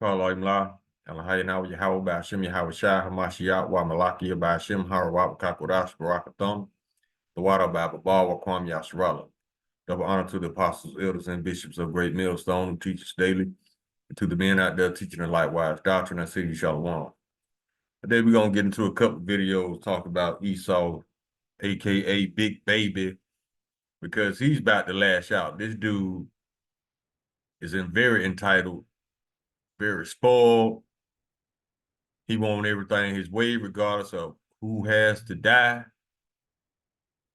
Karla Imla, Alahayana, Yahweh, Bashim, Yahweh Shah, Hamashiach, Wa Malaki, Bashim, Harawat, Kakodash, Barakathum, the water Baba Bawa, Kwam Yasharala. Double honor to the apostles, elders, and bishops of Great Millstone who teach us daily, and to the men out there teaching the likewise doctrine. I see you, Shalom. Today we're going to get into a couple videos talking about Esau, aka Big Baby, because he's about to lash out. This dude is very entitled, very spoiled. He wants everything his way, regardless of who has to die.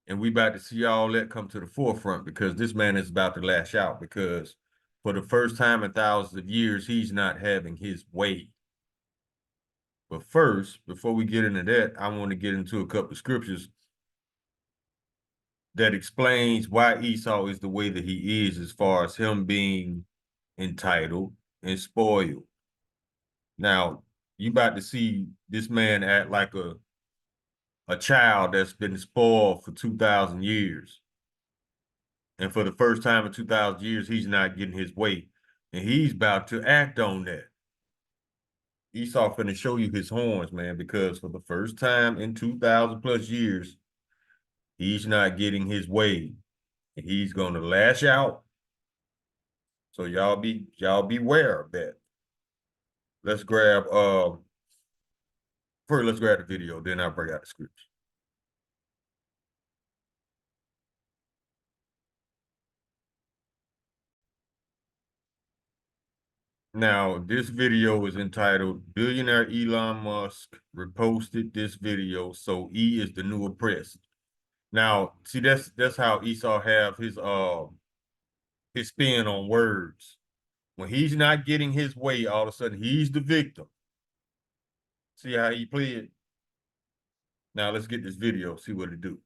And we about to see all that come to the forefront because this man is about to lash out because for the first time in thousands of years, he's not having his way. But first, before we get into that, I want to get into a couple of scriptures that explains why Esau is the way that he is as far as him being entitled and spoiled. Now, you about to see this man act like a child that's been spoiled for 2,000 years. And for the first time in 2,000 years, he's not getting his way. And he's about to act on that. Esau finna show you his horns, man, because for the first time in 2,000 plus years, he's not getting his way. And he's gonna lash out. So y'all beware of that. Let's grab first let's grab the video, then I'll bring out the scripts. Now, this video is entitled Billionaire Elon Musk reposted this video, so E is the new oppressed. Now, see, that's how Esau have his spin on words. When he's not getting his way, all of a sudden he's the victim. See how he played? Now let's get this video, see what it do.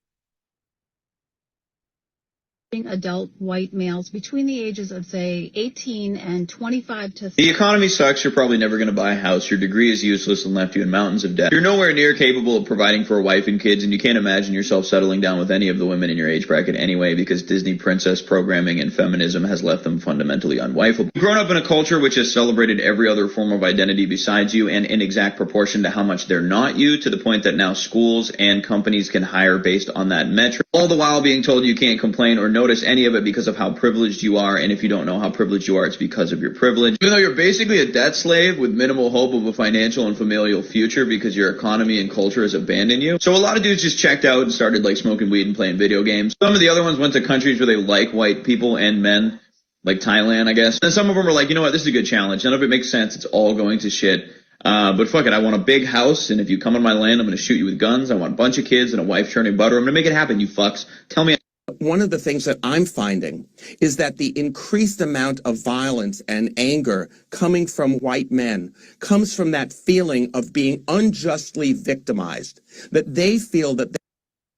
Adult white males between the ages of, say, 18 and 25 to... The economy sucks. You're probably never going to buy a house. Your degree is useless and left you in mountains of debt. You're nowhere near capable of providing for a wife and kids, and you can't imagine yourself settling down with any of the women in your age bracket anyway because Disney princess programming and feminism has left them fundamentally unwifeable. You've grown up in a culture which has celebrated every other form of identity besides you and in exact proportion to how much they're not you, to the point that now schools and companies can hire based on that metric, all the while being told you can't complain or notice any of it because of how privileged you are, and if you don't know how privileged you are, it's because of your privilege. Even though you're basically a debt slave with minimal hope of a financial and familial future because your economy and culture has abandoned you. So a lot of dudes just checked out and started like smoking weed and playing video games. Some of the other ones went to countries where they like white people and men, like Thailand, I guess. And some of them were like, you know what, this is a good challenge. None of it makes sense. It's all going to shit. But fuck it, I want a big house, and if you come on my land, I'm going to shoot you with guns. I want a bunch of kids and a wife churning butter. I'm going to make it happen, you fucks. Tell me. One of the things that I'm finding is that the increased amount of violence and anger coming from white men comes from that feeling of being unjustly victimized, that they feel that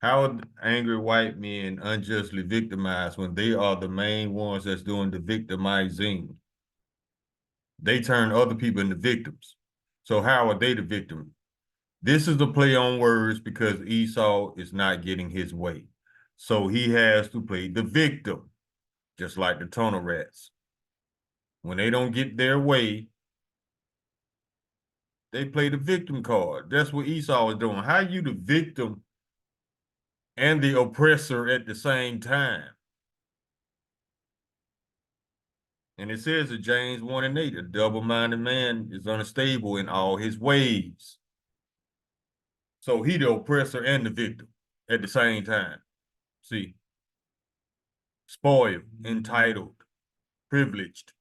How are angry white men unjustly victimized when they are the main ones that's doing the victimizing? They turn other people into victims. So how are they the victim? This is a play on words because Esau is not getting his way. So he has to play the victim, just like the tunnel rats. When they don't get their way, they play the victim card. That's what Esau is doing. How you the victim and the oppressor at the same time? And it says in James 1:8, a double-minded man is unstable in all his ways. So he the oppressor and the victim at the same time. See, spoiled, entitled, privileged.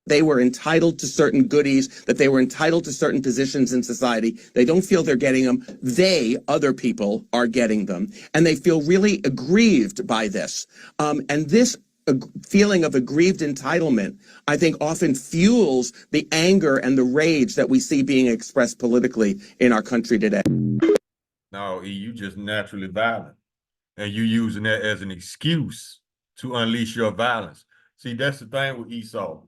they were entitled to certain goodies, that they were entitled to certain positions in society. They don't feel they're getting them. Other people, are getting them. And they feel really aggrieved by this. And this feeling of aggrieved entitlement, I think, often fuels the anger and the rage that we see being expressed politically in our country today. No, you just naturally violent. And you using that as an excuse to unleash your violence. See, that's the thing with Esau.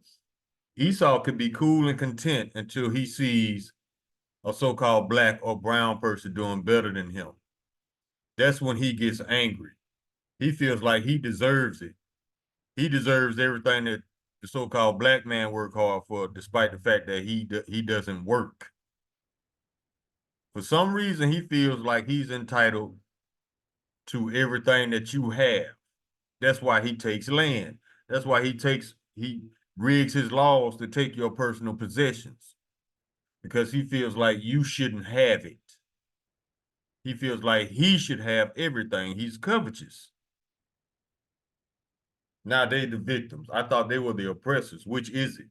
Esau could be cool and content until he sees a so-called black or brown person doing better than him. That's when he gets angry. He feels like he deserves it. He deserves everything that the so-called black man work hard for, despite the fact that he doesn't work. For some reason, he feels like he's entitled to everything that you have. That's why he takes land. That's why he rigs his laws to take your personal possessions, because he feels like you shouldn't have it. He feels like he should have everything. He's covetous. Now they the victims. I thought they were the oppressors. Which is it?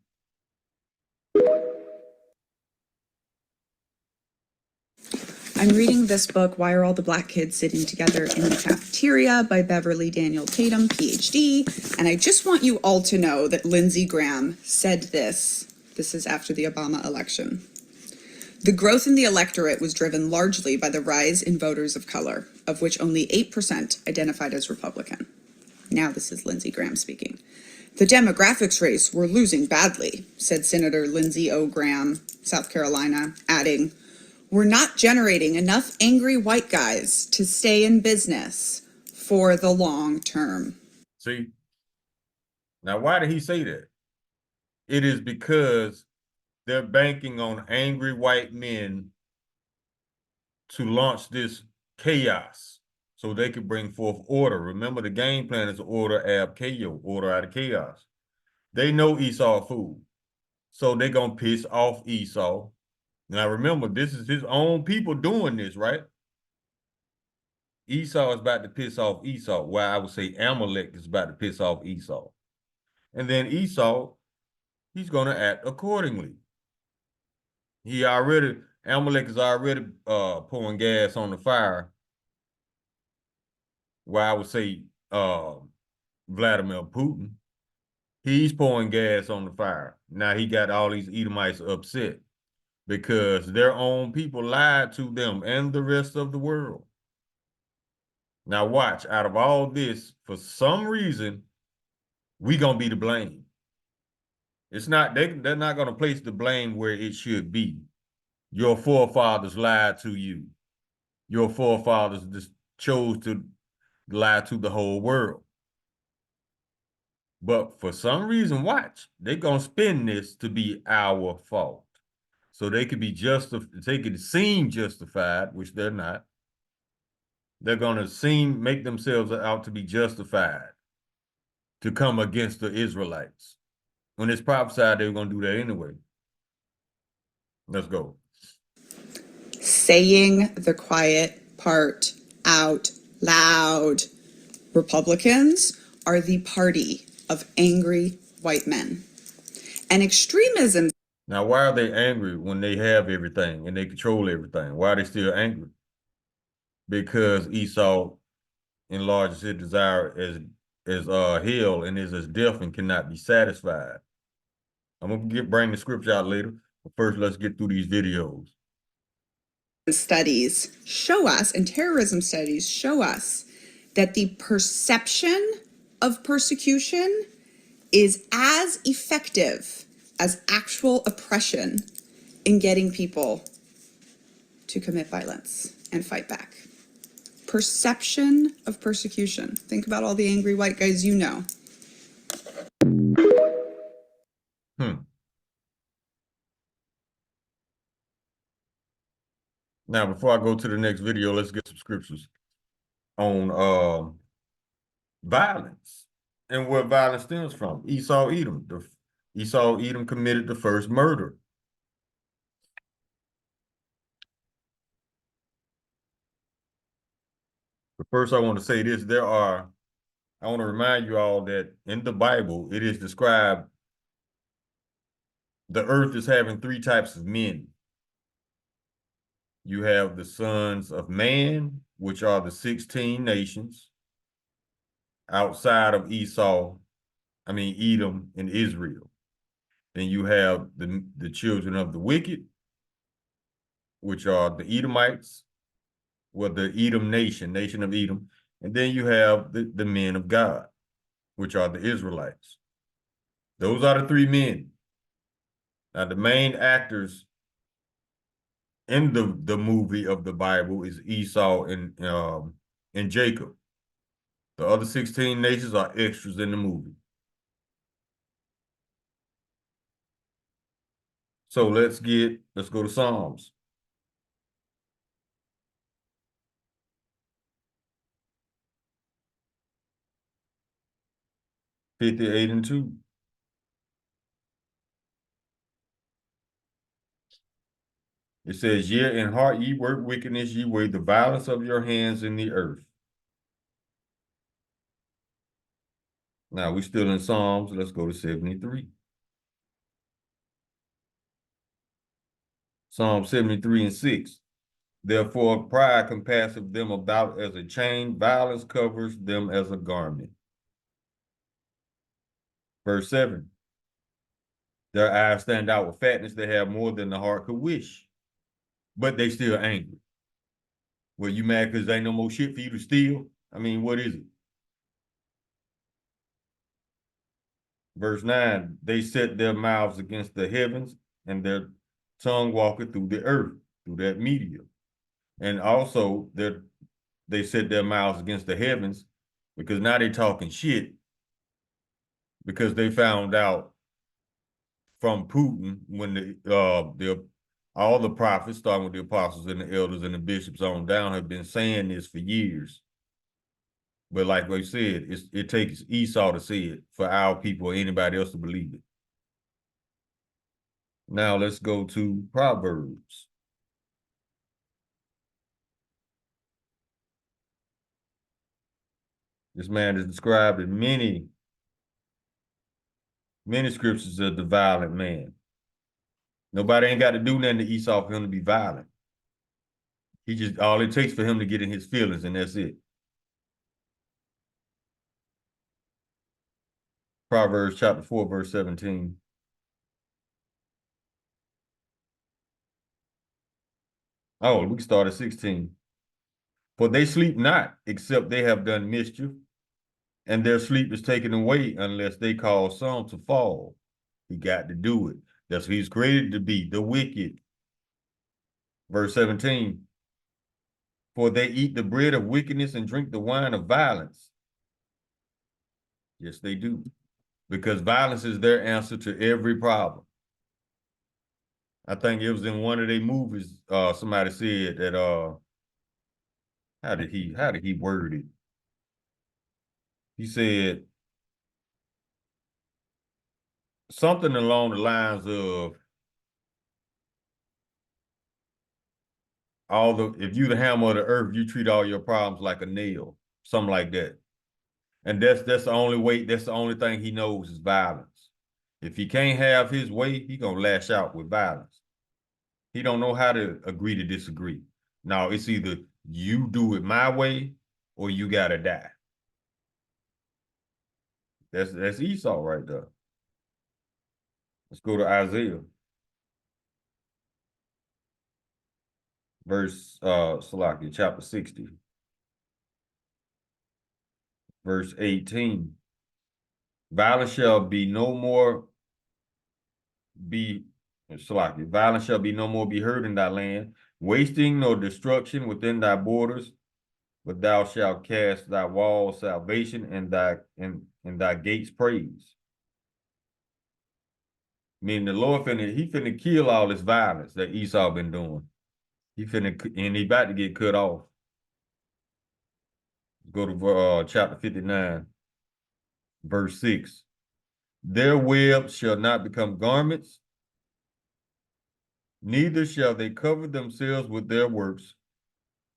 I'm reading this book, Why Are All the Black Kids Sitting Together in the Cafeteria by Beverly Daniel Tatum, PhD. And I just want you all to know that Lindsey Graham said this. This is after the Obama election. The growth in the electorate was driven largely by the rise in voters of color, of which only 8% identified as Republican. Now this is Lindsey Graham speaking. The demographics race were losing badly, said Senator Lindsey O. Graham, South Carolina, adding, "We're not generating enough angry white guys to stay in business for the long term." See? Now, why did he say that? It is because they're banking on angry white men to launch this chaos so they could bring forth order. Remember, the game plan is order ab chaos, order out of chaos. They know Esau a fool, so they're going to piss off Esau. Now, remember, this is his own people doing this, right? Esau is about to piss off Esau. Well, I would say Amalek is about to piss off Esau. And then Esau, he's going to act accordingly. Amalek is already pouring gas on the fire. Well, I would say Vladimir Putin. He's pouring gas on the fire. Now he got all these Edomites upset because their own people lied to them and the rest of the world. Now watch, out of all this, for some reason, we gonna be to blame. It's not, they're not gonna place the blame where it should be. Your forefathers lied to you. Your forefathers just chose to lie to the whole world. But for some reason, watch, they're gonna spin this to be our fault. So they could be they could seem justified, which they're not. They're gonna make themselves out to be justified to come against the Israelites. When it's prophesied, they were gonna do that anyway. Let's go. Saying the quiet part out loud. Republicans are the party of angry white men. And extremism. Now, why are they angry when they have everything and they control everything? Why are they still angry? Because Esau enlarges his desire as hell and is as death and cannot be satisfied. I'm gonna bring the scripture out later, but first let's get through these videos. Studies show us, and terrorism studies show us, that the perception of persecution is as effective as actual oppression in getting people to commit violence and fight back. Perception of persecution. Think about all the angry white guys you know. Now, before I go to the next video, let's get some scriptures on violence and where violence stems from. Esau, Edom. Esau, Edom committed the first murder. But first, I want to say this. I want to remind you all that in the Bible, it is described the earth is having three types of men. You have the sons of man, which are the 16 nations outside of Edom and Israel. Then you have the children of the wicked, which are the Edomites, the Edom nation of Edom. And then you have the men of God, which are the Israelites. Those are the three men. Now, the main actors in the movie of the Bible is Esau and Jacob. The other 16 nations are extras in the movie. So let's go to Psalms. '58 and 2. It says, "Yea, in heart ye work wickedness, ye weigh the violence of your hands in the earth." Now we still in Psalms. Let's go to 73. Psalm 73 and 6. "Therefore pride compasseth them about as a chain, violence covers them as a garment." Verse 7. "Their eyes stand out with fatness, they have more than the heart could wish." But they still angry. Well, you mad because there ain't no more shit for you to steal? I mean, what is it? Verse 9, "They set their mouths against the heavens, and their tongue walketh through the earth," through that media. And also, they set their mouths against the heavens because now they talking shit because they found out from Putin when the all the prophets, starting with the apostles and the elders and the bishops on down, have been saying this for years. But like we said, it takes Esau to say it for our people or anybody else to believe it. Now let's go to Proverbs. This man is described in many scriptures as the violent man. Nobody ain't got to do nothing to Esau for him to be violent. He just, all it takes for him to get in his feelings, and that's it. Proverbs chapter 4, verse 17. Oh, we can start at 16. "For they sleep not, except they have done mischief, and their sleep is taken away unless they cause some to fall." He got to do it. That's what he's created to be, the wicked. Verse 17. "For they eat the bread of wickedness and drink the wine of violence." Yes, they do. Because violence is their answer to every problem. I think it was in one of their movies, somebody said that how did he word it? He said something along the lines of if you the hammer of the earth, you treat all your problems like a nail, something like that. And that's the only way, that's the only thing he knows is violence. If he can't have his way, he gonna lash out with violence. He don't know how to agree to disagree. Now it's either you do it my way or you gotta die. That's Esau right there. Let's go to Isaiah. Salaki, chapter 60. Verse 18. Violence shall be no more be Salaki. Violence shall be no more be heard in thy land, wasting nor destruction within thy borders, but thou shalt cast thy walls salvation and thy gates praise. Meaning the Lord finna kill all this violence that Esau been doing. He about to get cut off. Go to chapter 59, verse 6. Their webs shall not become garments, neither shall they cover themselves with their works.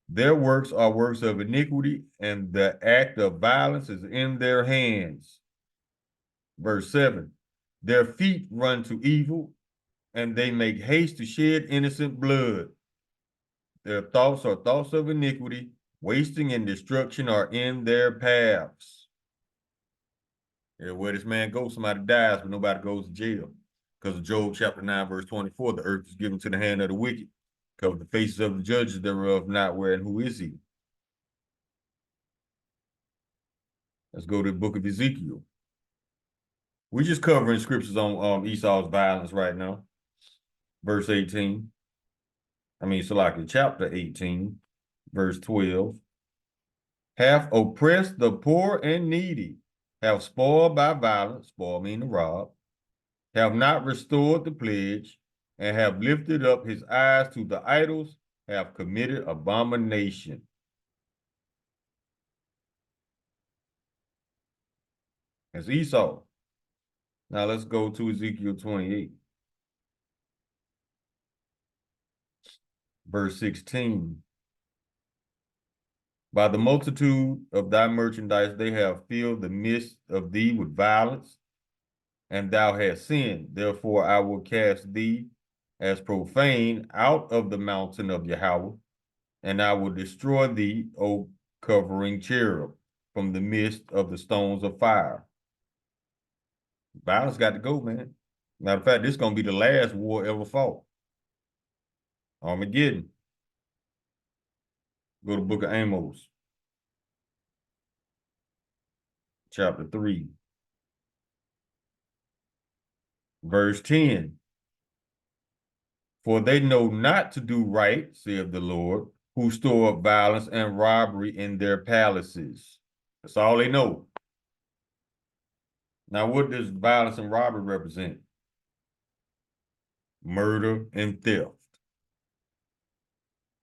Their works are works of iniquity, and the act of violence is in their hands. Verse 7. Their feet run to evil, and they make haste to shed innocent blood. Their thoughts are thoughts of iniquity, wasting and destruction are in their paths. Where this man goes, somebody dies, but nobody goes to jail. Because of Job chapter 9, verse 24, the earth is given to the hand of the wicked. Cover the faces of the judges thereof, not where and who is he? Let's go to the book of Ezekiel. We're just covering scriptures on Esau's violence right now. Verse 18. Salaki, chapter 18, verse 12. Hath oppressed the poor and needy, have spoiled by violence, spoil meaning rob, have not restored the pledge, and have lifted up his eyes to the idols, have committed abomination. That's Esau. Now let's go to Ezekiel 28, verse 16. By the multitude of thy merchandise they have filled the midst of thee with violence, and thou hast sinned. Therefore I will cast thee as profane out of the mountain of Yahweh, and I will destroy thee, O covering cherub, from the midst of the stones of fire. Violence got to go, man. Matter of fact, this is going to be the last war ever fought. Armageddon. Go to the book of Amos, chapter 3, verse 10. For they know not to do right, saith the Lord, who store up violence and robbery in their palaces. That's all they know. Now, what does violence and robbery represent? Murder and theft.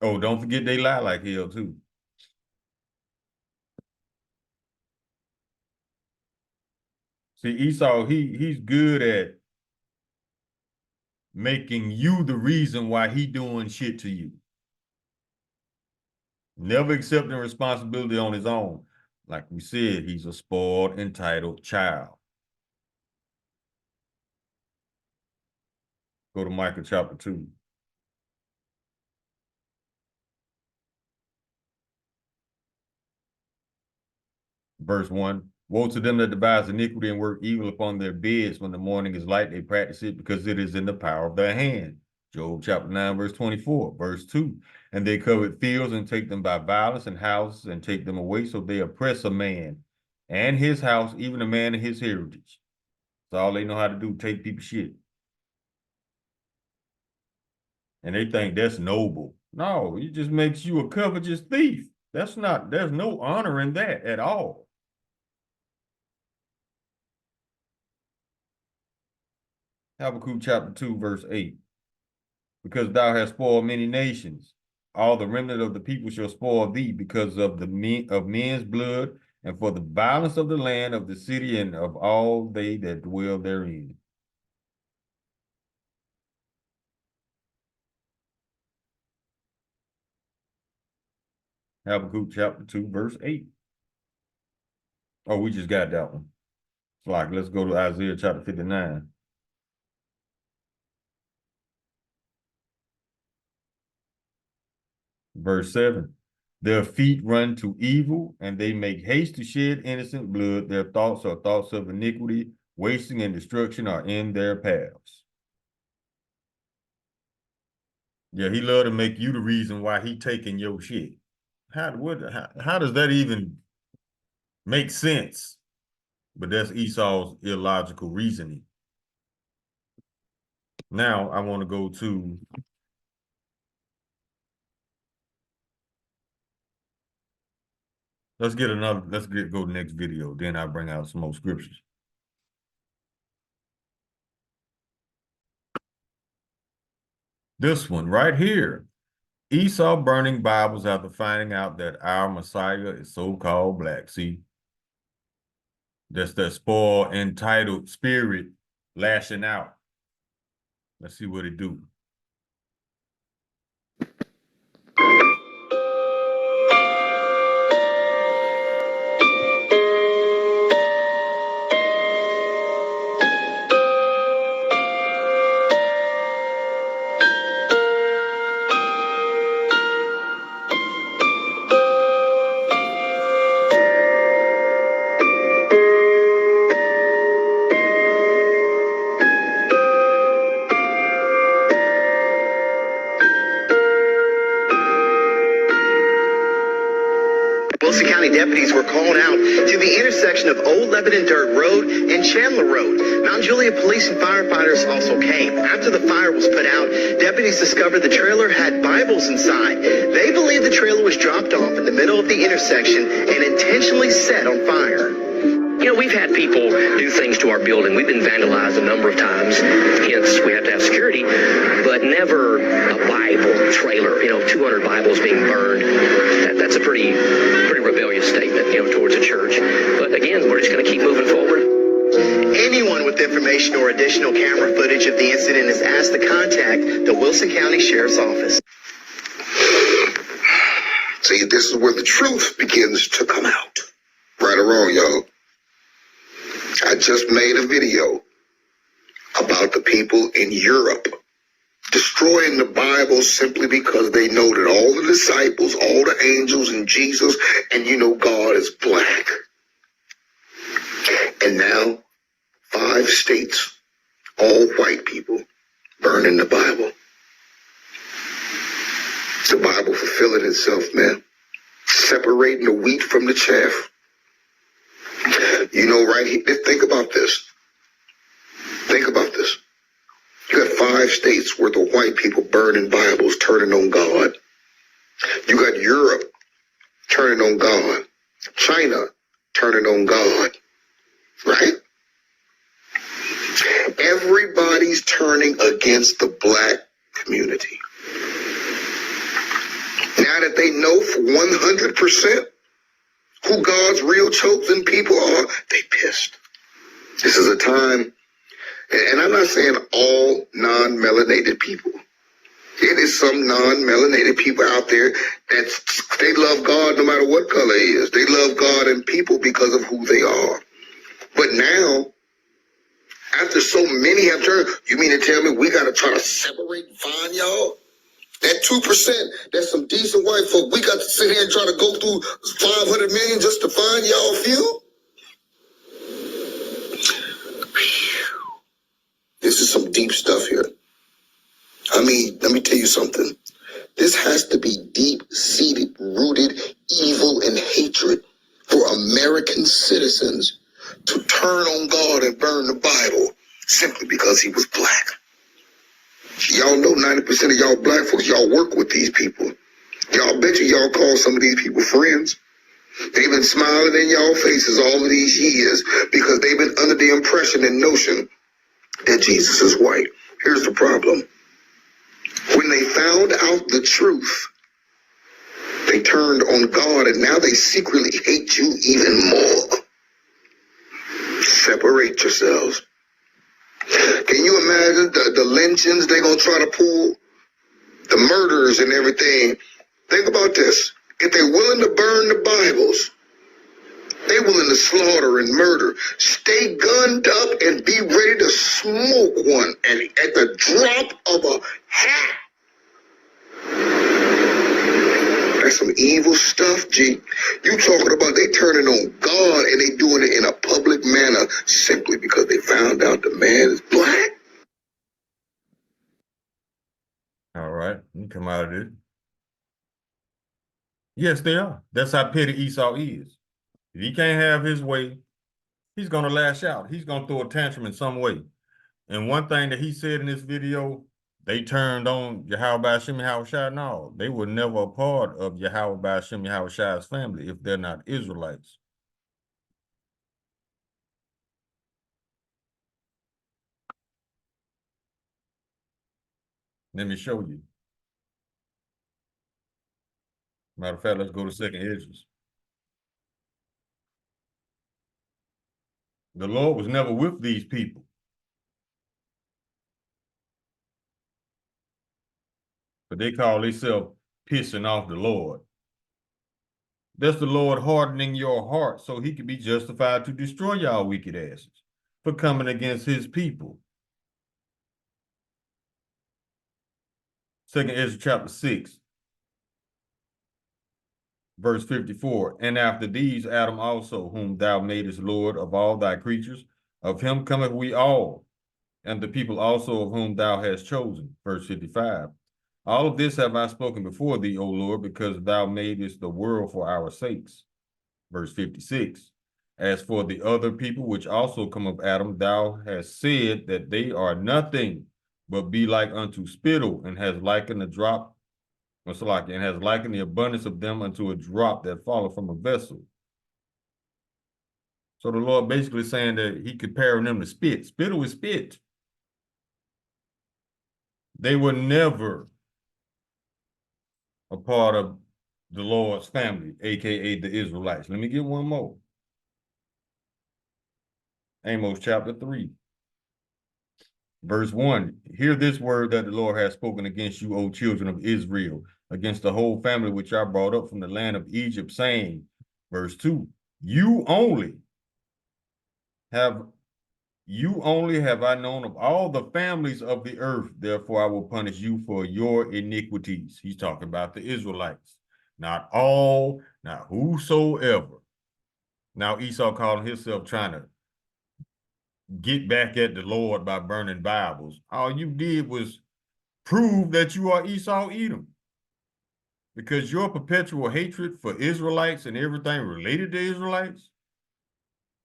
Oh, don't forget they lie like hell, too. See, Esau, he's good at making you the reason why he doing shit to you. Never accepting responsibility on his own. Like we said, he's a spoiled, entitled child. Go to Micah chapter 2. Verse 1. Woe to them that devise iniquity and work evil upon their beds. When the morning is light, they practice it because it is in the power of their hand. Job chapter 9, verse 24. Verse 2. And they covet fields and take them by violence, and houses and take them away. So they oppress a man and his house, even a man and his heritage. That's all they know how to do, take people's shit. And they think that's noble. No, it just makes you a covetous thief. There's no honor in that at all. Habakkuk chapter 2, verse 8. Because thou hast spoiled many nations, all the remnant of the people shall spoil thee because of men's blood, and for the violence of the land, of the city, and of all they that dwell therein. Habakkuk chapter 2, verse 8. Oh, we just got that one. Like, let's go to Isaiah chapter 59. Verse 7. Their feet run to evil, and they make haste to shed innocent blood. Their thoughts are thoughts of iniquity. Wasting and destruction are in their paths. Yeah, he love to make you the reason why he taking your shit. How does that even make sense? But that's Esau's illogical reasoning. Now I want to go to go to the next video. Then I'll bring out some more scriptures. This one right here. Esau burning Bibles after finding out that our Messiah is so-called black. See? That's that spoiled, entitled spirit lashing out. Let's see what it do. Wilson County deputies were called out to the intersection of Old Lebanon Dirt Road and Chandler Road. Mount Juliet police and firefighters also came. After the fire was put out, deputies discovered the trailer had Bibles inside. They believe the trailer was dropped off in the middle of the intersection and intentionally set on fire. You know, we've had people do things to our building. We've been vandalized a number of times, hence we have to have security, but never a Bible trailer, 200 Bibles being burned. That's a pretty rebellious statement, towards a church. But again, we're just going to keep moving forward. Anyone with information or additional camera footage of the incident is asked to contact the Wilson County Sheriff's Office. See, this is where the truth begins to come out. Right or wrong, y'all. I just made a video about the people in Europe destroying the Bible simply because they know that all the disciples, all the angels, and Jesus, and God is black. And now, 5 states, all white people, burning the Bible. The Bible fulfilling itself, man. Separating the wheat from the chaff. Right here, think about this. Think about this. You got 5 states worth of white people burning Bibles, turning on God. You got Europe turning on God. China turning on God. Right? Everybody's turning against the black community. Now that they know for 100% who God's real chosen people are, they pissed. This is a time, and I'm not saying all non-melanated people. It is some non-melanated people out there they love God no matter what color he is. They love God and people because of who they are. But now, after so many have turned, you mean to tell me we got to try to separate and find y'all? That 2%, that's some decent white folk. We got to sit here and try to go through 500 million just to find y'all few? This is some deep stuff here. I mean, let me tell you something. This has to be deep-seated, rooted evil and hatred for American citizens to turn on God and burn the Bible simply because he was black. Y'all know 90% of y'all black folks, y'all work with these people. Y'all bet y'all call some of these people friends. They've been smiling in y'all faces all of these years because they've been under the impression and notion that Jesus is white. Here's the problem. When they found out the truth, they turned on God and now they secretly hate you even more. Separate yourselves. Can you imagine the lynchings they're going to try to pull? The murders and everything. Think about this. If they're willing to burn the Bibles, they're willing to slaughter and murder. Stay gunned up and be ready to smoke one. And at the drop of a hat. That's some evil stuff, G. You talking about they turning on God and they doing it in a public manner simply because they found out the man is black? All right, you come out of this. Yes, they are. That's how petty Esau is. If he can't have his way, he's going to lash out. He's going to throw a tantrum in some way. And one thing that he said in this video, they turned on Yahweh Hashem Yahushua. No, they were never a part of Yahweh Hashem Yahushua's family if they're not Israelites. Let me show you. Matter of fact, let's go to 2nd Esdras. The Lord was never with these people. But they call themselves pissing off the Lord. That's the Lord hardening your heart so he can be justified to destroy y'all wicked asses for coming against his people. 2nd Ezra chapter 6, verse 54. And after these, Adam also, whom thou madest Lord of all thy creatures, of him cometh we all, and the people also of whom thou hast chosen. Verse 55. All of this have I spoken before thee, O Lord, because thou madest the world for our sakes. Verse 56. As for the other people which also come of Adam, thou hast said that they are nothing, but be like unto spittle, and has likened a drop, and has likened the abundance of them unto a drop that falleth from a vessel. So the Lord basically saying that he comparing them to spit. Spittle with spit. They were never a part of the Lord's family, aka the Israelites. Let me get one more. Amos chapter 3, verse 1. Hear this word that the Lord has spoken against you, O children of Israel, against the whole family which I brought up from the land of Egypt, saying, verse 2, you only have I known of all the families of the earth, therefore I will punish you for your iniquities. He's talking about the Israelites. Not all, not whosoever. Now Esau calling himself trying to get back at the Lord by burning Bibles. All you did was prove that you are Esau Edom. Because your perpetual hatred for Israelites and everything related to Israelites,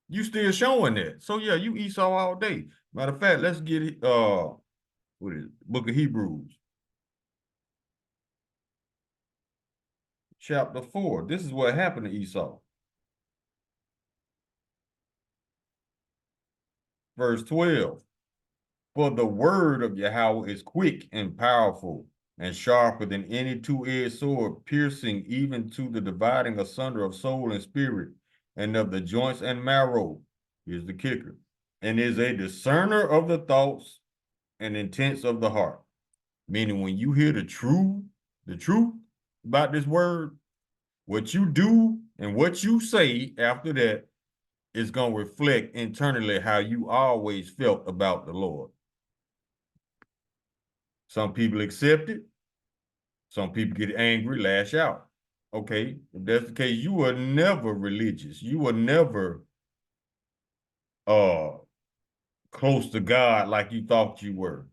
you still showing that. So yeah, you Esau all day. Matter of fact, let's get it, what is it? Book of Hebrews. Chapter 4. This is what happened to Esau. Verse 12. For the word of Yahweh is quick and powerful and sharper than any two-edged sword, piercing even to the dividing asunder of soul and spirit and of the joints and marrow. Here's the kicker. And is a discerner of the thoughts and intents of the heart. Meaning when you hear the truth about this word, what you do and what you say after that is going to reflect internally how you always felt about the Lord. Some people accept it. Some people get angry, lash out. Okay, if that's the case, you were never religious. You were never close to God like you thought you were.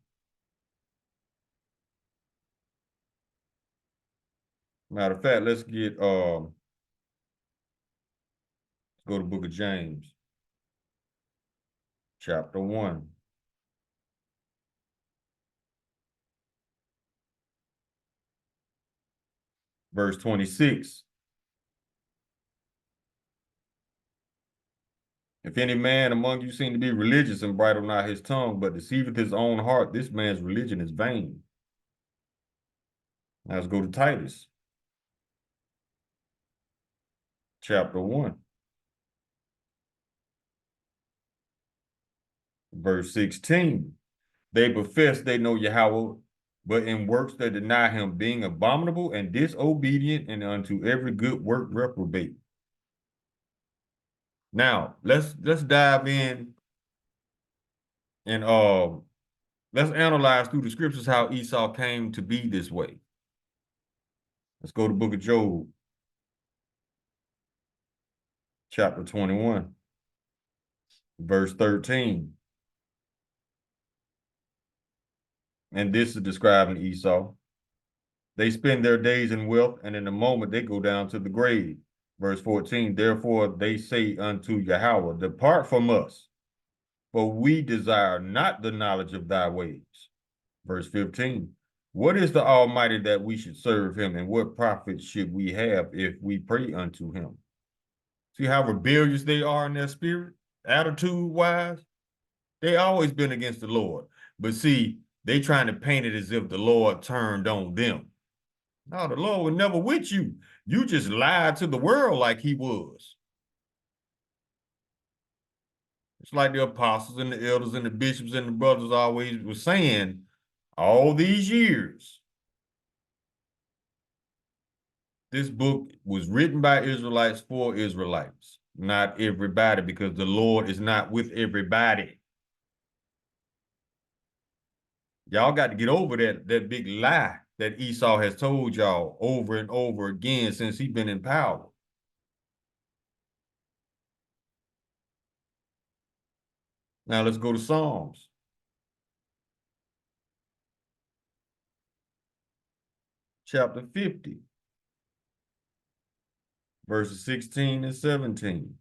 Matter of fact, let's go to the book of James, chapter 1. Verse 26. If any man among you seem to be religious and bridle not his tongue, but deceiveth his own heart, this man's religion is vain. Now let's go to Titus, chapter 1. Verse 16. They profess they know Yahweh, but in works they deny him, being abominable and disobedient, and unto every good work reprobate. Now let's dive in and let's analyze through the scriptures how Esau came to be this way. Let's go to the book of Job, chapter 21, verse 13. And this is describing Esau. They spend their days in wealth, and in a moment they go down to the grave. Verse 14, therefore they say unto Yahweh, depart from us, for we desire not the knowledge of thy ways. Verse 15, what is the Almighty that we should serve him, and what profit should we have if we pray unto him? See how rebellious they are in their spirit, attitude-wise? They always been against the Lord. But see, they trying to paint it as if the Lord turned on them. No, the Lord was never with you. You just lied to the world like he was. It's like the apostles and the elders and the bishops and the brothers always were saying all these years. This book was written by Israelites for Israelites, not everybody, because the Lord is not with everybody. Y'all got to get over that big lie that Esau has told y'all over and over again since he's been in power. Now let's go to Psalms. Chapter 50, verses 16 and 17.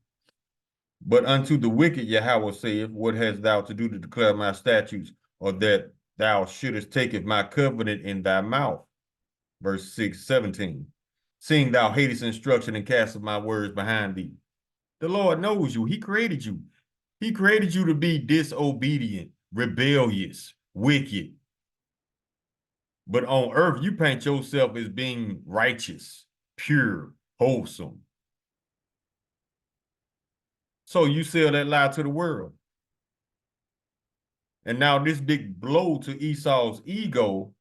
But unto the wicked Yahweh saith, what hast thou to do to declare my statutes, or that thou shouldest take my covenant in thy mouth? Verse 17. Seeing thou hatest instruction and castest my words behind thee. The Lord knows you. He created you. He created you to be disobedient, rebellious, wicked. But on earth, you paint yourself as being righteous, pure, wholesome. So you sell that lie to the world. And now this big blow to Esau's ego,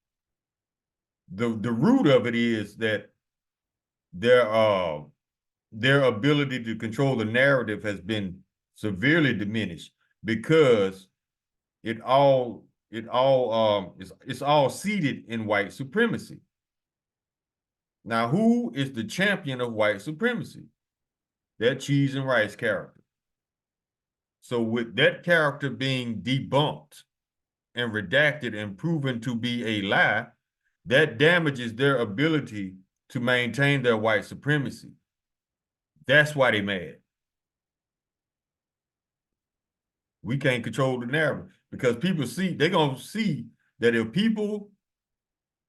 the root of it is that their ability to control the narrative has been severely diminished because it's all seated in white supremacy. Now, who is the champion of white supremacy? That cheese and rice character. So with that character being debunked and redacted and proven to be a lie, that damages their ability to maintain their white supremacy. That's why they mad. We can't control the narrative because people see, they're going to see that if people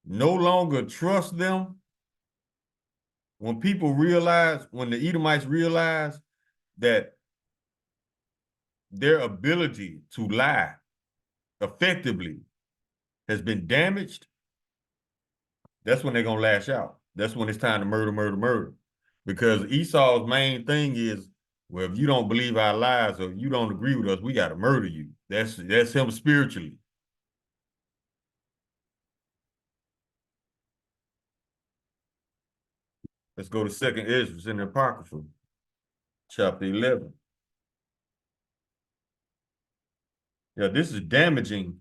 no longer trust them, when the Edomites realize that their ability to lie effectively has been damaged, that's when they're going to lash out. That's when it's time to murder, murder, murder. Because Esau's main thing is, well, if you don't believe our lies or you don't agree with us, we got to murder you. That's him spiritually. Let's go to 2nd Ezra in the Apocrypha, chapter 11. Yeah, this is damaging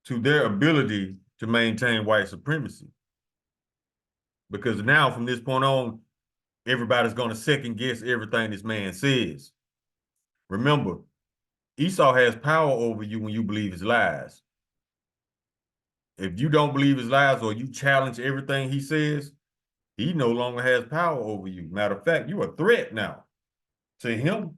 to their ability to maintain white supremacy. Because now, from this point on, everybody's going to second guess everything this man says. Remember, Esau has power over you when you believe his lies. If you don't believe his lies or you challenge everything he says, he no longer has power over you. Matter of fact, you're a threat now to him.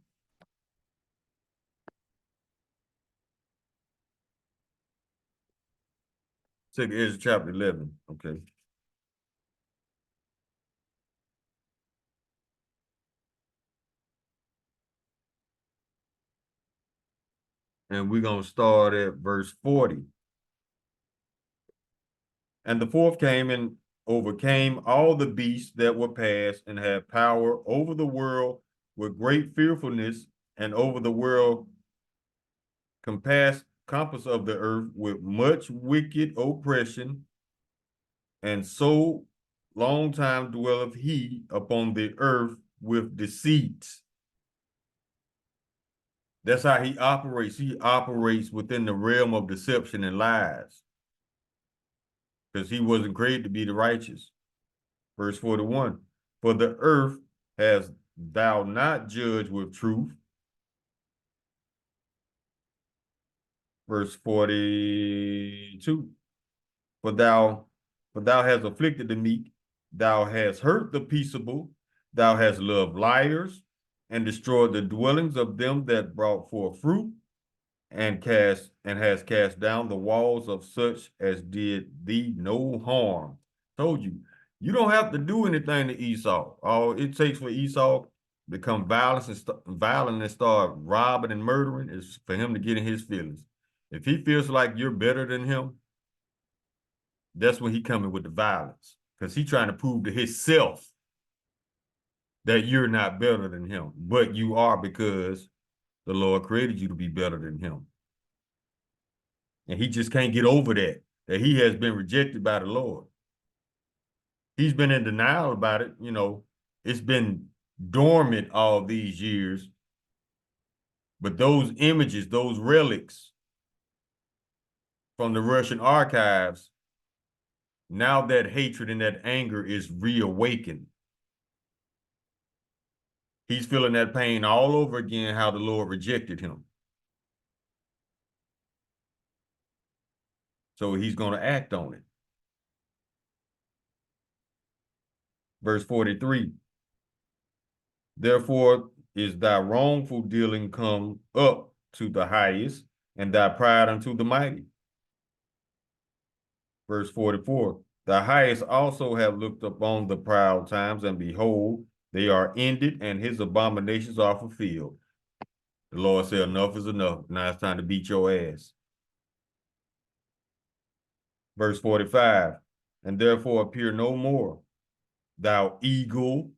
Second Ezra chapter 11, okay. And we're going to start at verse 40. And the fourth came and overcame all the beasts that were past and had power over the world with great fearfulness and over the world compass of the earth with much wicked oppression. And so long time dwelleth he upon the earth with deceit. That's how he operates. He operates within the realm of deception and lies. Because he wasn't created to be the righteous. Verse 41, for the earth hast thou not judged with truth. Verse 42, for thou hast afflicted the meek, thou hast hurt the peaceable, thou hast loved liars, and destroyed the dwellings of them that brought forth fruit, and has cast down the walls of such as did thee no harm. Told you, you don't have to do anything to Esau. All it takes for Esau to become violent and start robbing and murdering is for him to get in his feelings. If he feels like you're better than him, that's when he coming with the violence, because he's trying to prove to himself that you're not better than him, but you are, because the Lord created you to be better than him. And he just can't get over that he has been rejected by the Lord. He's been in denial about it. You know, it's been dormant all these years. But those images, those relics from the Russian archives, now that hatred and that anger is reawakened. He's feeling that pain all over again, how the Lord rejected him. So he's going to act on it. Verse 43, therefore is thy wrongful dealing come up to the highest, and thy pride unto the mighty. Verse 44, the highest also have looked upon the proud times, and behold, They are ended, and his abominations are fulfilled. The Lord said, enough is enough. Now it's time to beat your ass. Verse 45, and therefore appear no more, thou eagle.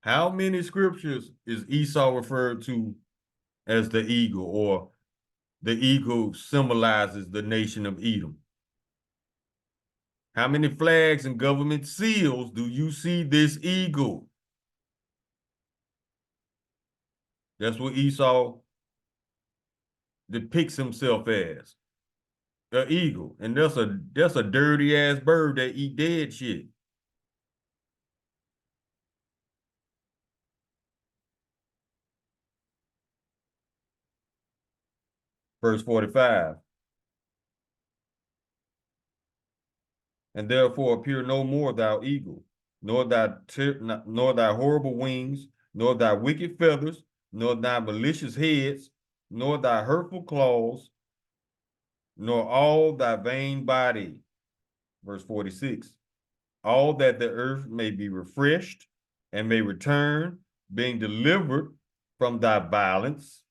How many scriptures is Esau referred to as the eagle, or the eagle symbolizes the nation of Edom? How many flags and government seals do you see this eagle? That's what Esau depicts himself as, an eagle. And that's a dirty ass bird that eat dead shit. Verse 45. And therefore appear no more, thou eagle, nor thy horrible wings, nor thy wicked feathers, nor thy malicious heads, nor thy hurtful claws, nor all thy vain body. Verse 46. All that the earth may be refreshed and may return, being delivered from thy violence,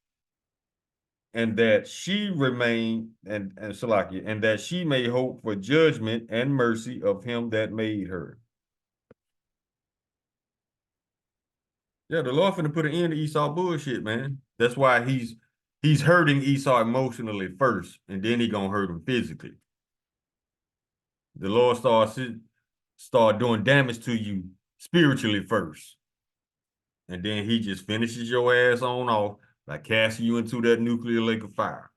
and that she remain and Salakia, and that she may hope for judgment and mercy of him that made her. Yeah, the Lord finna put an end to Esau bullshit, man. That's why he's hurting Esau emotionally first, and then he gonna hurt him physically. The Lord start doing damage to you spiritually first, and then he just finishes your ass on off by casting you into that nuclear lake of fire.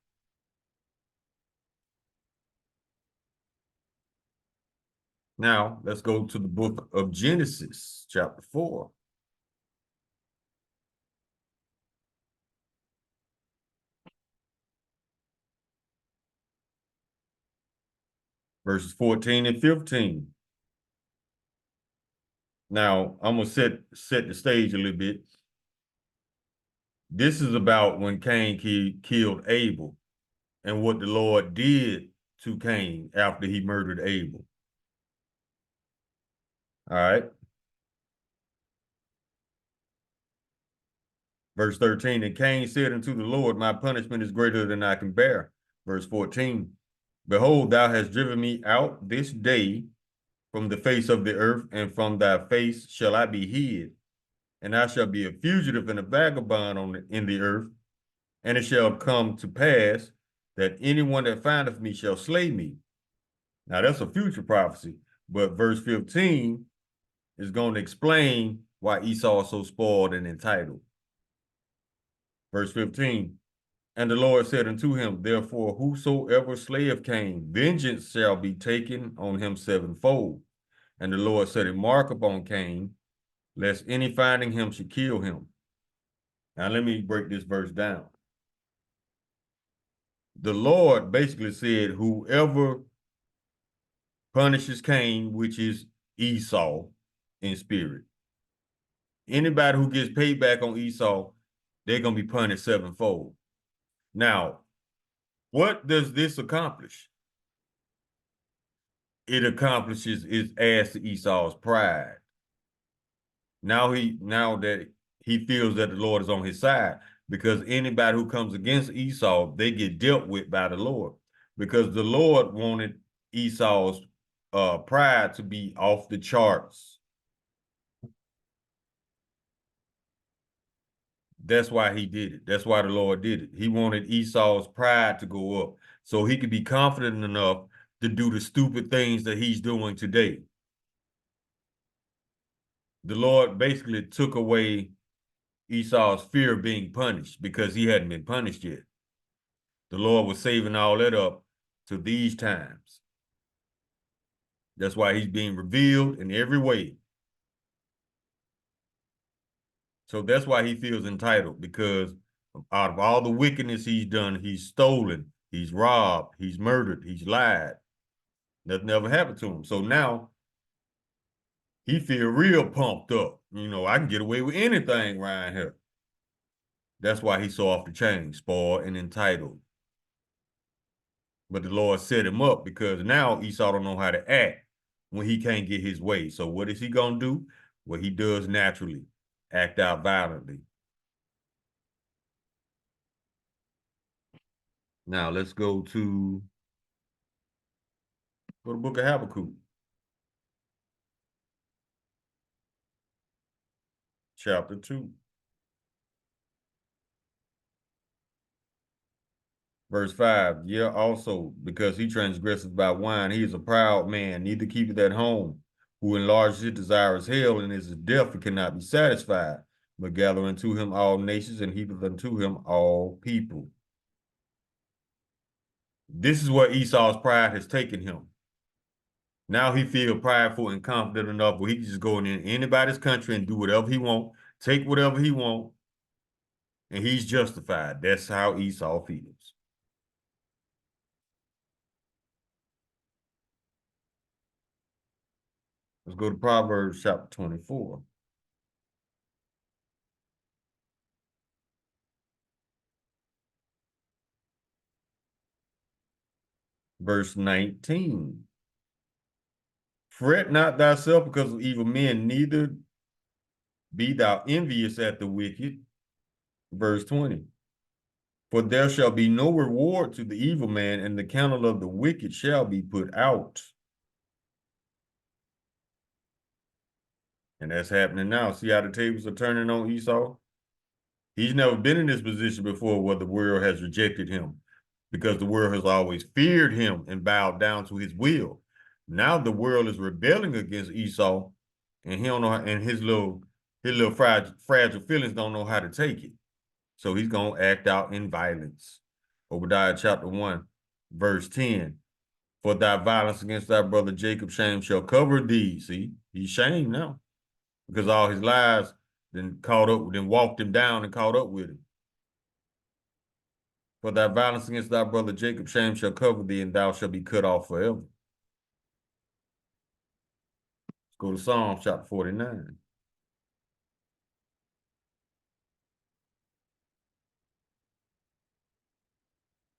Now, let's go to the book of Genesis, chapter 4. Verses 14 and 15. Now, I'm going to set the stage a little bit. This is about when Cain killed Abel and what the Lord did to Cain after he murdered Abel. All right. Verse 13, and Cain said unto the Lord, my punishment is greater than I can bear. Verse 14, behold, thou hast driven me out this day from the face of the earth, and from thy face shall I be hid. And I shall be a fugitive and a vagabond in the earth. And it shall come to pass that anyone that findeth me shall slay me. Now that's a future prophecy, but verse 15 is going to explain why Esau is so spoiled and entitled. Verse 15, and the Lord said unto him, therefore whosoever slayeth Cain, vengeance shall be taken on him sevenfold. And the Lord set a mark upon Cain, lest any finding him should kill him. Now let me break this verse down. The Lord basically said, whoever punishes Cain, which is Esau in spirit, anybody who gets paid back on Esau, they're going to be punished sevenfold. Now, what does this accomplish? It accomplishes, it adds to Esau's pride. Now that he feels that the Lord is on his side, because anybody who comes against Esau, they get dealt with by the Lord, because the Lord wanted Esau's pride to be off the charts. That's why he did it. That's why the Lord did it. He wanted Esau's pride to go up so he could be confident enough to do the stupid things that he's doing today. The Lord basically took away Esau's fear of being punished because he hadn't been punished yet. The Lord was saving all that up to these times. That's why he's being revealed in every way. So that's why he feels entitled, because out of all the wickedness he's done, he's stolen, he's robbed, he's murdered, he's lied. Nothing ever happened to him. So now he feel real pumped up. You know, I can get away with anything around here. That's why he's so off the chain, spoiled and entitled. But the Lord set him up because now Esau don't know how to act when he can't get his way. So what is he going to do? what he does naturally, act out violently. Now let's go to the book of Habakkuk. Chapter 2. Verse 5, yeah, also, because he transgresses by wine, he is a proud man, neither keepeth at home, who enlarges his desire as hell, and is deaf, he cannot be satisfied, but gather unto him all nations, and heapeth unto him all people. This is where Esau's pride has taken him. Now he feels prideful and confident enough where he can just go in anybody's country and do whatever he want, take whatever he want, and he's justified. That's how Esau feels. Let's go to Proverbs chapter 24. Verse 19. Fret not thyself because of evil men, neither be thou envious at the wicked. Verse 20. For there shall be no reward to the evil man, and the candle of the wicked shall be put out. And that's happening now. See how the tables are turning on Esau? He's never been in this position before where the world has rejected him, because the world has always feared him and bowed down to his will. Now the world is rebelling against Esau, and he don't know how, and his little fragile feelings don't know how to take it. So he's gonna act out in violence. Obadiah chapter 1, verse 10. For thy violence against thy brother Jacob, shame shall cover thee. See, he's shamed now, because all his lies then walked him down and caught up with him. For thy violence against thy brother Jacob, shame shall cover thee, and thou shalt be cut off forever. Let's go to Psalm chapter 49.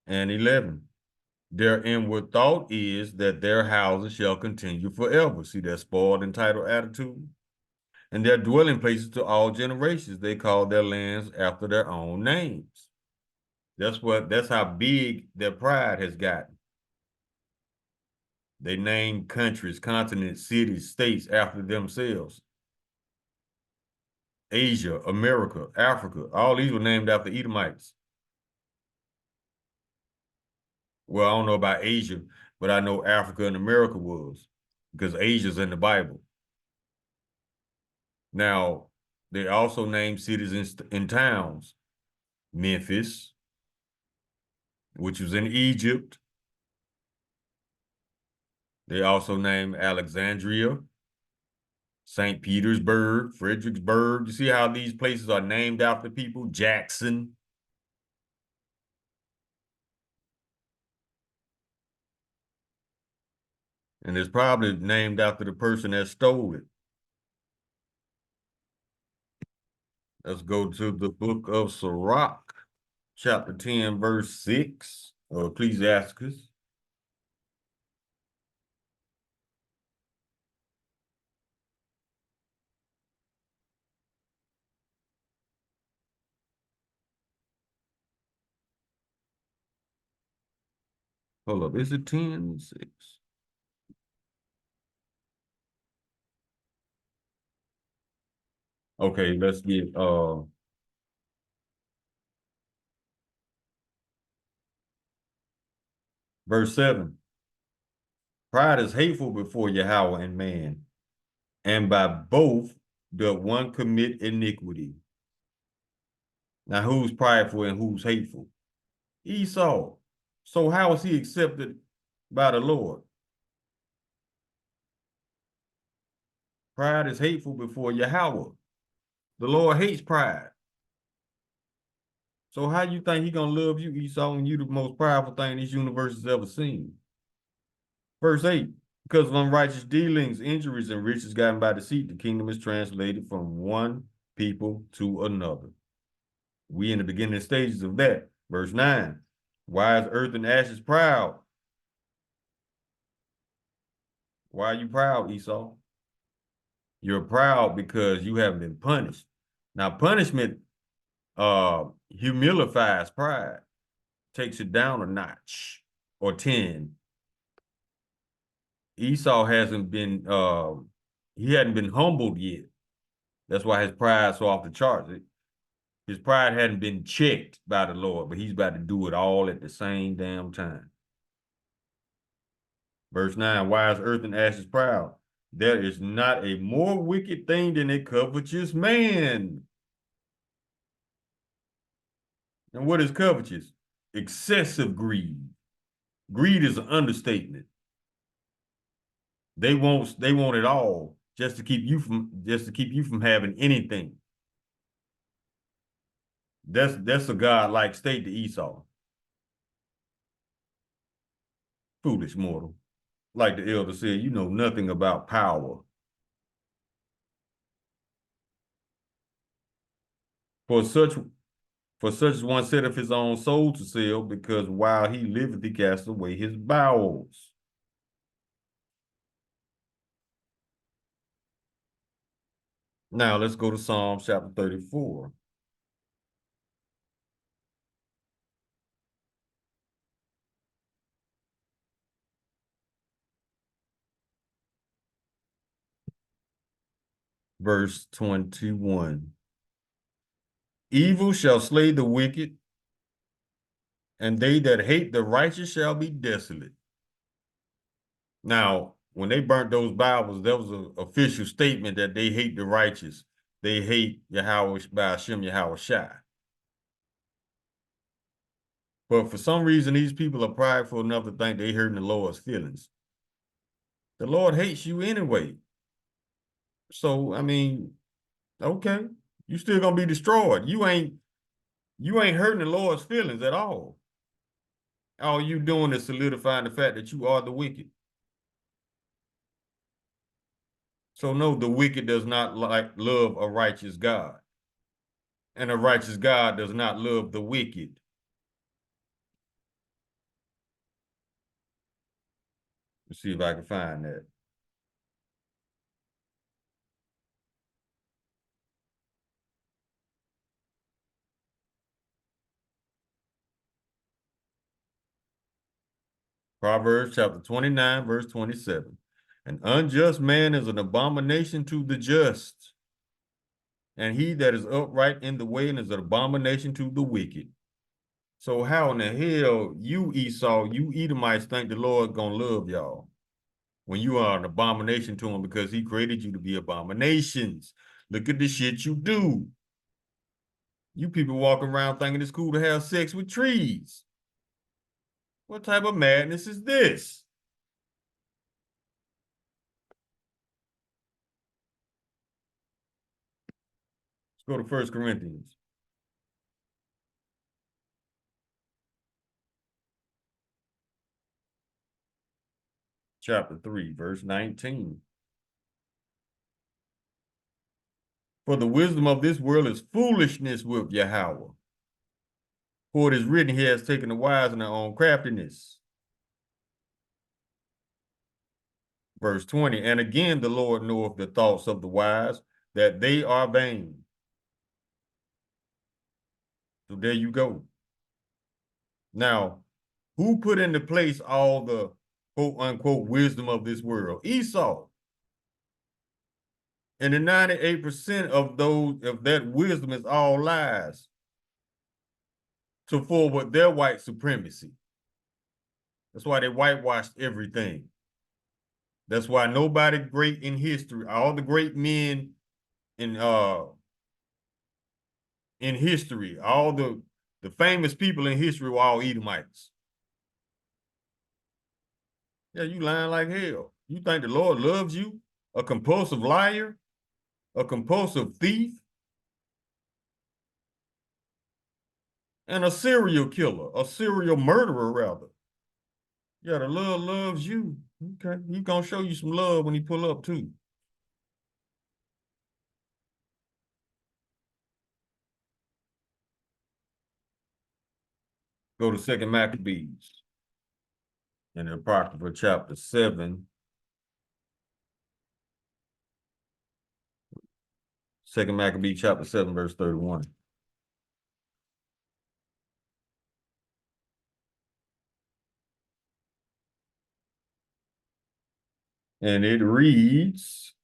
And 11. Their inward thought is that their houses shall continue forever. See that spoiled, entitled attitude? And their dwelling places to all generations. They call their lands after their own names. That's how big their pride has gotten. They name countries, continents, cities, states after themselves. Asia, America, Africa, all these were named after Edomites. Well, I don't know about Asia, but I know Africa and America was, because Asia's in the Bible. Now, they also named cities in towns. Memphis, which was in Egypt. They also named Alexandria, St. Petersburg, Fredericksburg. You see how these places are named after people? Jackson. And it's probably named after the person that stole it. Let's go to the book of Sirach, chapter 10, verse 6, or Ecclesiasticus. Hold up, is it 10, 6? Okay, let's get verse 7. Pride is hateful before Yahweh and man, and by both doth one commit iniquity. Now, who's prideful and who's hateful? Esau. So how is he accepted by the Lord? Pride is hateful before Yahweh. The Lord hates pride. So how you think he gonna love you, Esau, when you the most powerful thing this universe has ever seen? Verse 8, because of unrighteous dealings, injuries, and riches gotten by deceit, the kingdom is translated from one people to another. We in the beginning stages of that. Verse 9, why is earth and ashes proud? Why are you proud, Esau? You're proud because you haven't been punished. Now, punishment humilifies pride, takes it down a notch or 10. Esau hasn't been he hadn't been humbled yet. That's why his pride's so off the charts. His pride hadn't been checked by the Lord, but he's about to do it all at the same damn time. Verse 9, why is earth and ashes proud? There is not a more wicked thing than a covetous man. And what is covetous? Excessive greed. Greed is an understatement. They want it all just to keep you from having anything. That's a godlike state to Esau. Foolish mortal. Like the elder said, you know nothing about power. For such as one setteth his own soul to sell, because while he liveth, he cast away his bowels. Now let's go to Psalm chapter 34. Verse 21. Evil shall slay the wicked, and they that hate the righteous shall be desolate. Now, when they burnt those Bibles, that was an official statement that they hate the righteous. They hate Yahweh by Hashem Yahweh Shai. But for some reason, these people are prideful enough to think they hurting the Lord's feelings. The Lord hates you anyway. So, I mean, okay, you still gonna be destroyed. You ain't hurting the Lord's feelings at all. All you doing is solidifying the fact that you are the wicked. So no, the wicked does not love a righteous God. And a righteous God does not love the wicked. Let's see if I can find that. Proverbs chapter 29, verse 27. An unjust man is an abomination to the just, and he that is upright in the way is an abomination to the wicked. So how in the hell you Esau, you Edomites think the Lord gonna love y'all when you are an abomination to him because he created you to be abominations? Look at the shit you do. You people walking around thinking it's cool to have sex with trees. What type of madness is this? Let's go to 1 Corinthians. Chapter 3, verse 19. For the wisdom of this world is foolishness with Yahweh. For it is written, he has taken the wise in their own craftiness. Verse 20, and again the Lord knoweth the thoughts of the wise, that they are vain. So there you go. Now, who put into place all the quote unquote wisdom of this world? Esau. And the 98% of that wisdom is all lies to forward their white supremacy. That's why they whitewashed everything. That's why nobody great in history, all the great men in history, all the famous people in history were all Edomites. Yeah, you lying like hell. You think the Lord loves you? A compulsive liar? A compulsive thief? And a serial killer, a serial murderer, rather. Yeah, the Lord loves you. Okay, he's gonna show you some love when he pull up too. Go to 2 Maccabees in the Apocrypha chapter 7. Second Maccabee chapter 7, verse 31. And it reads,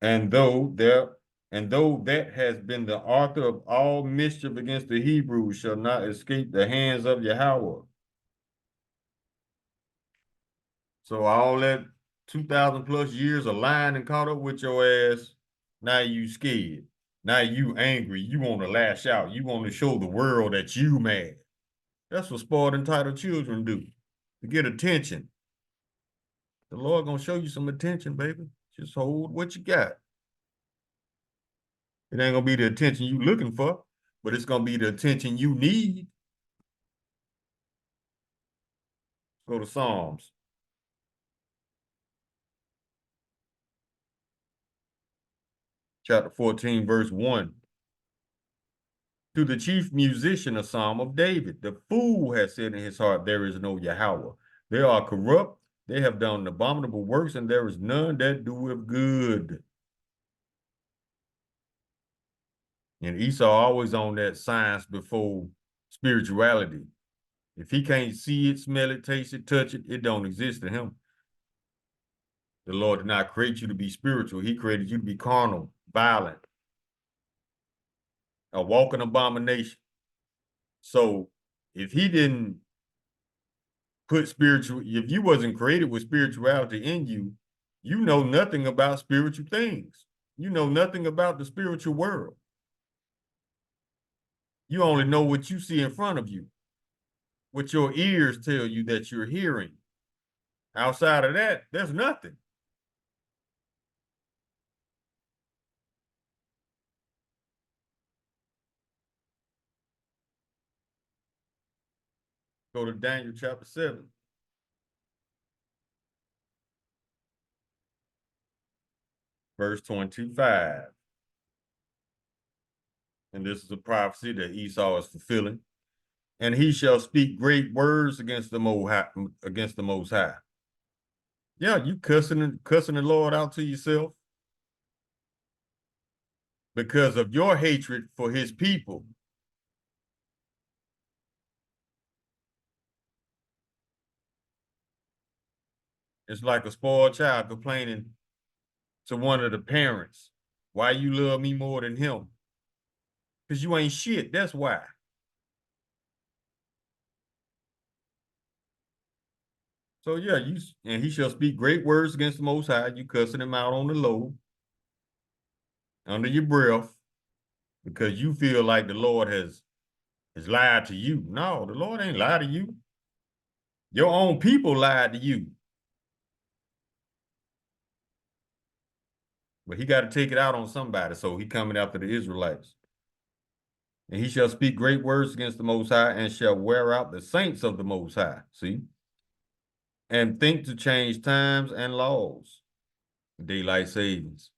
and though that has been the author of all mischief against the Hebrews shall not escape the hands of Yahweh. So all that 2,000 plus years of lying and caught up with your ass, now you scared. Now you angry. You want to lash out. You want to show the world that you mad. That's what spoiled entitled children do. To get attention. The Lord gonna show you some attention, baby. Just hold what you got. It ain't gonna be the attention you looking for, but it's gonna be the attention you need. Go to Psalms. Chapter 14, verse 1. To the chief musician, a psalm of David. The fool has said in his heart, there is no Yahweh. They are corrupt. They have done abominable works, and there is none that doeth good. And Esau always on that science before spirituality. If he can't see it, smell it, taste it, touch it, it don't exist to him. The Lord did not create you to be spiritual. He created you to be carnal, violent, a walking abomination. So if he didn't put if you wasn't created with spirituality in you, you know nothing about spiritual things. You know nothing about the spiritual world. You only know what you see in front of you, what your ears tell you that you're hearing. Outside of that, there's nothing. Go to Daniel chapter 7. Verse 25. And this is a prophecy that Esau is fulfilling. And he shall speak great words against the Most High. Yeah, you cussing the Lord out to yourself because of your hatred for his people. It's like a spoiled child complaining to one of the parents, why you love me more than him? Because you ain't shit, that's why. So yeah, and he shall speak great words against the Most High. You cussing him out on the low, under your breath, because you feel like the Lord has lied to you. No, the Lord ain't lied to you. Your own people lied to you. But he got to take it out on somebody, so he coming after the Israelites. And he shall speak great words against the Most High and shall wear out the saints of the Most High. See? And think to change times and laws. Daylight savings.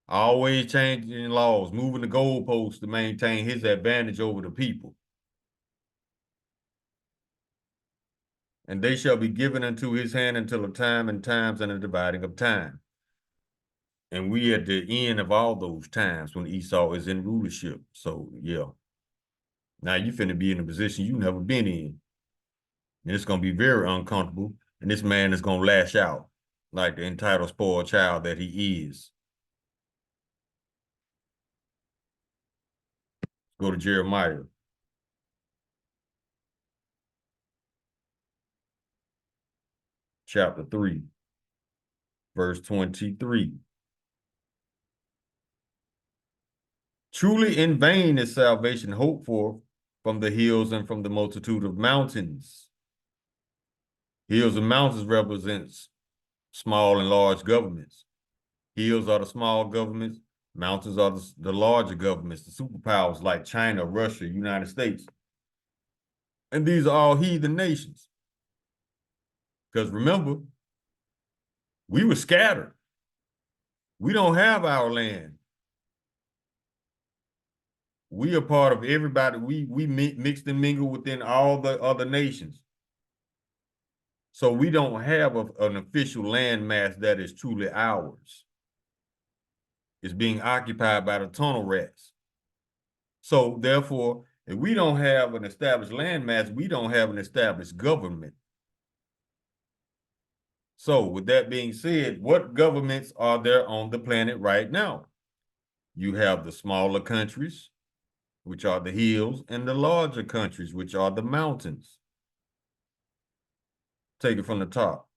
Always changing laws, moving the goalposts to maintain his advantage over the people. And they shall be given unto his hand until a time and times and a dividing of time. And we at the end of all those times when Esau is in rulership. So, yeah. Now you finna be in a position you never been in. And it's going to be very uncomfortable. And this man is going to lash out like the entitled spoiled child that he is. Go to Jeremiah. Chapter 3, verse 23. Truly in vain is salvation hoped for from the hills and from the multitude of mountains. Hills and mountains represents small and large governments. Hills are the small governments. Mountains are the larger governments, the superpowers like China, Russia, United States. And these are all heathen nations. Because remember, we were scattered. We don't have our land. We are part of everybody. We mixed and mingled within all the other nations. So we don't have an official landmass that is truly ours. It's being occupied by the tunnel rats. So therefore, if we don't have an established landmass, we don't have an established government. So with that being said, what governments are there on the planet right now? You have the smaller countries, which are the hills, and the larger countries, which are the mountains. Take it from the top.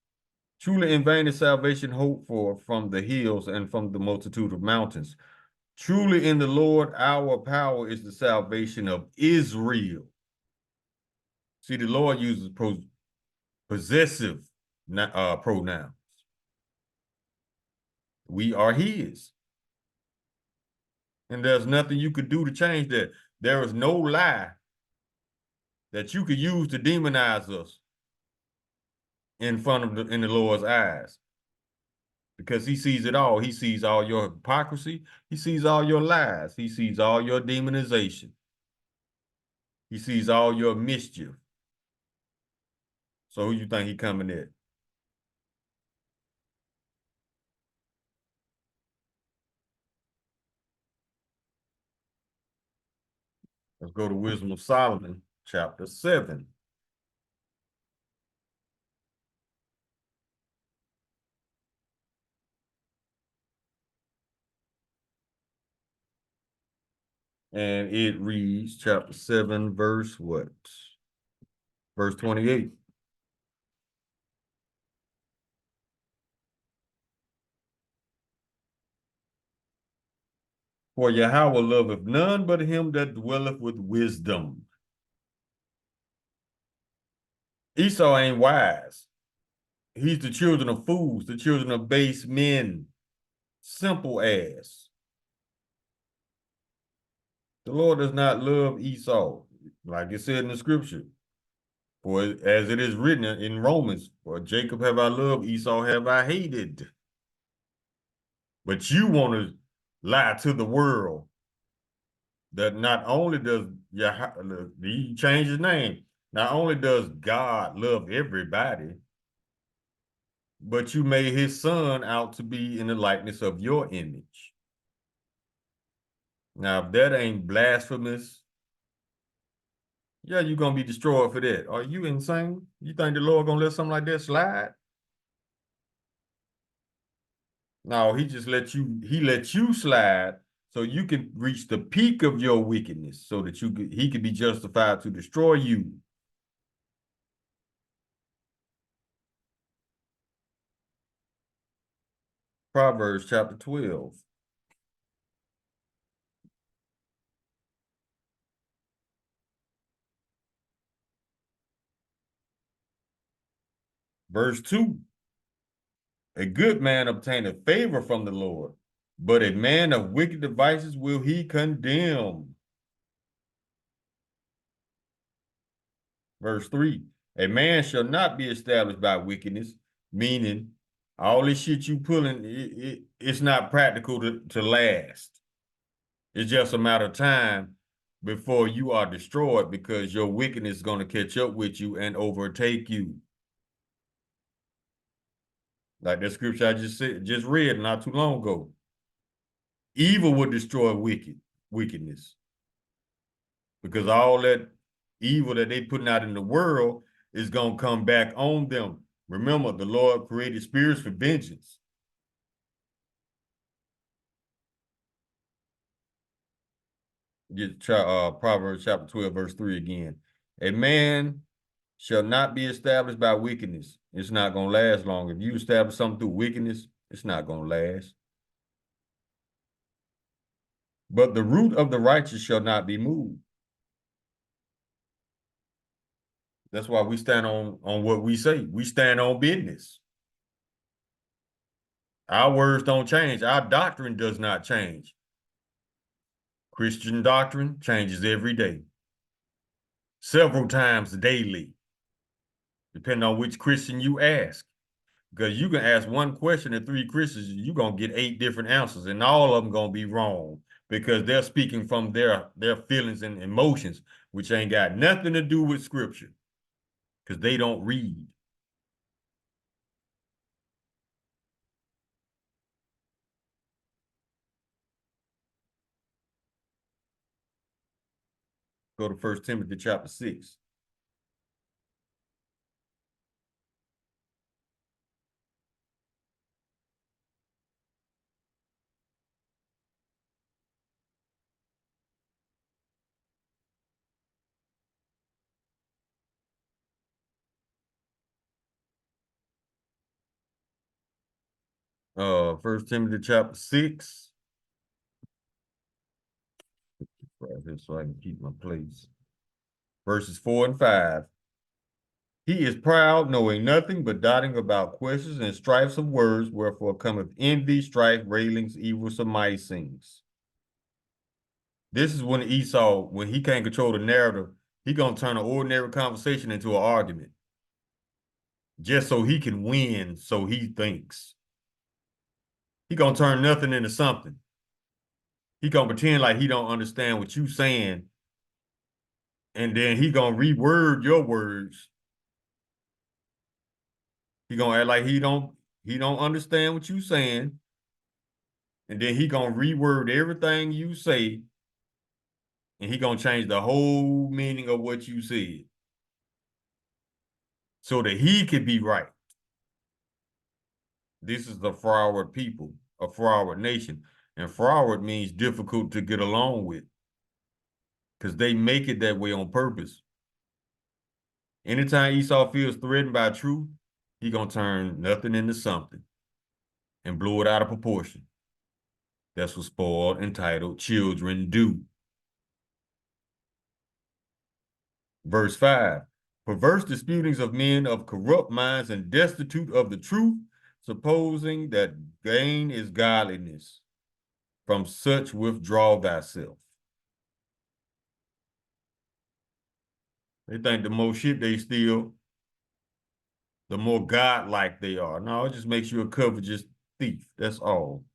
Truly in vain is salvation hoped for from the hills and from the multitude of mountains. Truly in the Lord our power is the salvation of Israel. See, the Lord uses possessive pronouns. We are his. And there's nothing you could do to change that. There is no lie that you could use to demonize us in the Lord's eyes. Because he sees it all. He sees all your hypocrisy. He sees all your lies. He sees all your demonization. He sees all your mischief. So who you think he coming at? Let's go to Wisdom of Solomon, chapter 7. And it reads, chapter 7, verse what? Verse 28. For Yahweh loveth none but him that dwelleth with wisdom. Esau ain't wise. He's the children of fools, the children of base men, simple ass. The Lord does not love Esau, like it said in the scripture. For as it is written in Romans, for Jacob have I loved, Esau have I hated. But you want to lie to the world that not only does he change his name, not only does God love everybody, but you made his son out to be in the likeness of your image. Now, if that ain't blasphemous, yeah, you're going to be destroyed for that. Are you insane? You think the Lord going to let something like that slide? No, he just he let you slide so you can reach the peak of your wickedness so that he could be justified to destroy you. Proverbs chapter 12. Verse 2. A good man obtaineth favor from the Lord, but a man of wicked devices will he condemn. Verse 3. A man shall not be established by wickedness, meaning all this shit you pulling, it's not practical to last. It's just a matter of time before you are destroyed because your wickedness is going to catch up with you and overtake you. Like that scripture I just read not too long ago. Evil will destroy wickedness. Because all that evil that they putting out in the world is going to come back on them. Remember, the Lord created spirits for vengeance. Get Proverbs chapter 12, verse 3 again. A man shall not be established by wickedness. It's not going to last long. If you establish something through wickedness, it's not going to last. But the root of the righteous shall not be moved. That's why we stand on what we say. We stand on business. Our words don't change. Our doctrine does not change. Christian doctrine changes every day. Several times daily. Depending on which Christian you ask. Because you can ask one question to 3 Christians, you're going to get 8 different answers, and all of them going to be wrong because they're speaking from their feelings and emotions, which ain't got nothing to do with scripture because they don't read. Go to 1 Timothy chapter 6. First Timothy chapter 6. Right here so I can keep my place. Verses 4 and 5. He is proud, knowing nothing, but doting about questions and strifes of words, wherefore cometh envy, strife, railings, evil surmisings. This is when Esau, when he can't control the narrative, he gonna turn an ordinary conversation into an argument. Just so he can win, so he thinks. He gonna turn nothing into something. He gonna pretend like he don't understand what you saying, and then he gonna reword your words. He gonna act like he don't understand what you saying, and then he gonna reword everything you say, and he gonna change the whole meaning of what you said, so that he could be right. This is the froward people, a froward nation, and froward means difficult to get along with, because they make it that way on purpose. Anytime Esau feels threatened by truth, he gonna turn nothing into something and blow it out of proportion. That's what spoiled, entitled children do. Verse 5, perverse disputings of men of corrupt minds and destitute of the truth, supposing that gain is godliness. From such withdraw thyself. They think the more shit they steal, the more godlike they are. No, it just makes you a covetous thief. That's all.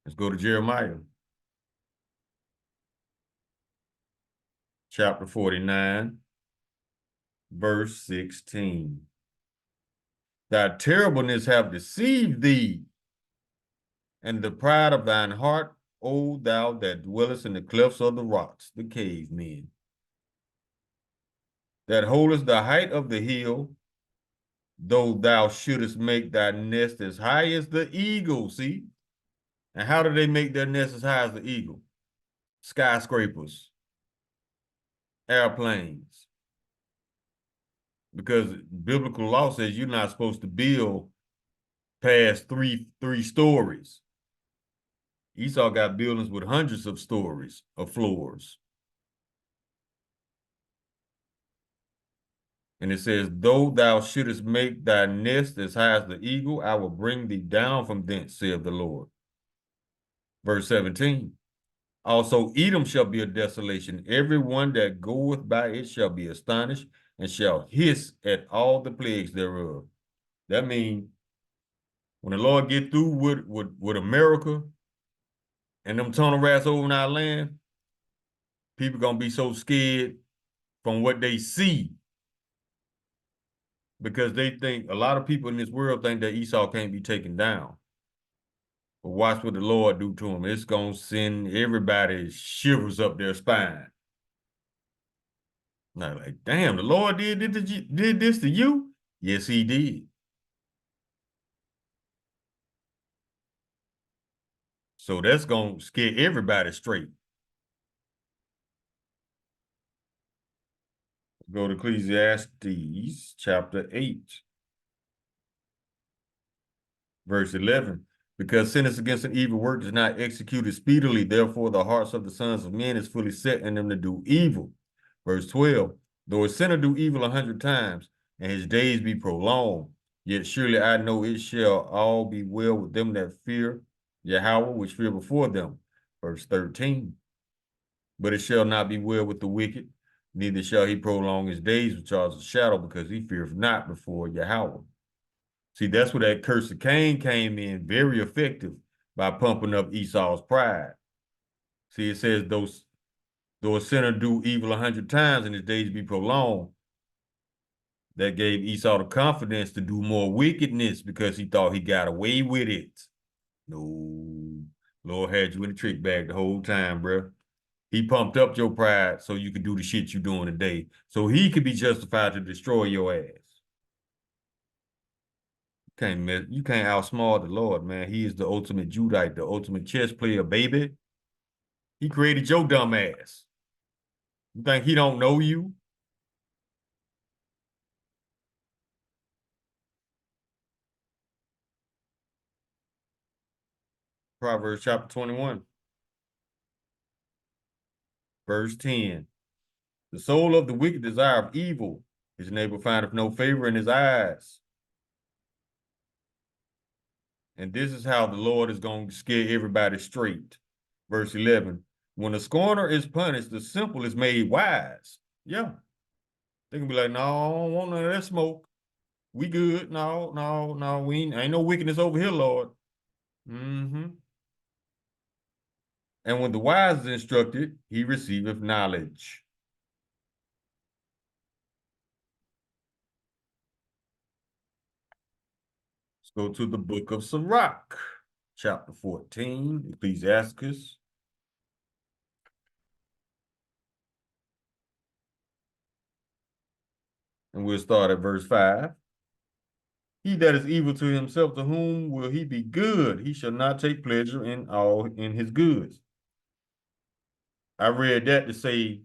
Let's go to Jeremiah. Chapter 49, verse 16. Thy terribleness have deceived thee, and the pride of thine heart, O thou that dwellest in the clefts of the rocks, the cavemen, that holdest the height of the hill, though thou shouldest make thy nest as high as the eagle. See? And how do they make their nest as high as the eagle? Skyscrapers, airplanes. Because biblical law says you're not supposed to build past three stories. Esau got buildings with hundreds of stories of floors. And it says, though thou shouldest make thy nest as high as the eagle, I will bring thee down from thence, saith the Lord. Verse 17. Also Edom shall be a desolation. Every one that goeth by it shall be astonished, and shall hiss at all the plagues thereof. That means when the Lord get through with America and them tunnel rats over in our land, people gonna be so scared from what they see, because they think, a lot of people in this world think that Esau can't be taken down. But watch what the Lord do to him. It's gonna send everybody shivers up their spine. Now, like, damn, the Lord did this to you? Yes, he did. So that's gonna scare everybody straight. Go to Ecclesiastes chapter 8, verse 11. Because sentence against an evil work is not executed speedily, therefore the hearts of the sons of men is fully set in them to do evil. Verse 12. Though a sinner do evil 100 times, and his days be prolonged, yet surely I know it shall all be well with them that fear Yahweh, which fear before them. Verse 13. But it shall not be well with the wicked, neither shall he prolong his days, which are as a shadow, because he feareth not before Yahweh. See, that's where that curse of Cain came in, very effective, by pumping up Esau's pride. See, it says, though a sinner do evil 100 times and his days be prolonged, that gave Esau the confidence to do more wickedness because he thought he got away with it. No, Lord had you in the trick bag the whole time, bro. He pumped up your pride so you could do the shit you doing today. So he could be justified to destroy your ass. You can't outsmart the Lord, man. He is the ultimate Judite, the ultimate chess player, baby. He created your dumb ass. You think he don't know you? Proverbs chapter 21, verse 10. The soul of the wicked desire of evil. His neighbor findeth no favor in his eyes. And this is how the Lord is going to scare everybody straight. Verse 11. When a scorner is punished, the simple is made wise. Yeah. They can be like, no, I don't want none of that smoke. We good. No, no, no. We ain't no wickedness over here, Lord. Mm-hmm. And when the wise is instructed, he receiveth knowledge. Let's go to the book of Sirach, chapter 14, Ecclesiasticus. And we'll start at verse 5. He that is evil to himself, to whom will he be good? He shall not take pleasure in his goods. I read that to say,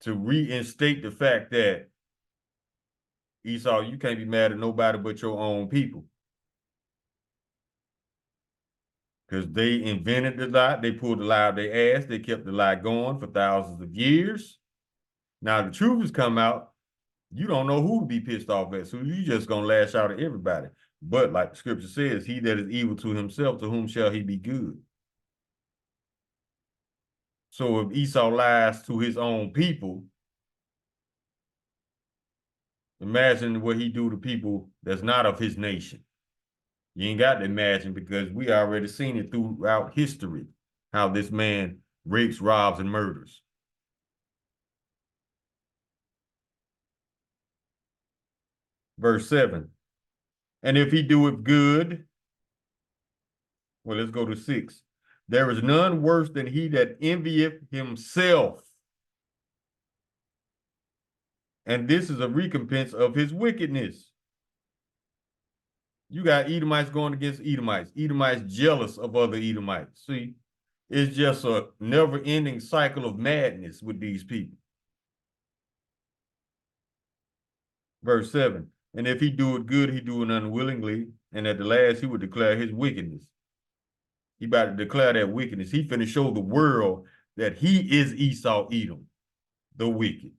to reinstate the fact that Esau, you can't be mad at nobody but your own people. Because they invented the lie, they pulled the lie out of their ass, they kept the lie going for thousands of years. Now the truth has come out, you don't know who to be pissed off at, so you just gonna lash out at everybody. But like the scripture says, he that is evil to himself, to whom shall he be good? So if Esau lies to his own people, imagine what he do to people that's not of his nation. You ain't got to imagine because we already seen it throughout history, how this man rapes, robs, and murders. Verse 7. And if he do it good, well, let's go to 6. There is none worse than he that envieth himself. And this is a recompense of his wickedness. You got Edomites going against Edomites. Edomites jealous of other Edomites. See, it's just a never-ending cycle of madness with these people. Verse 7. And if he do it good, he do it unwillingly. And at the last, he would declare his wickedness. He about to declare that wickedness. He finna show the world that he is Esau Edom, the wicked.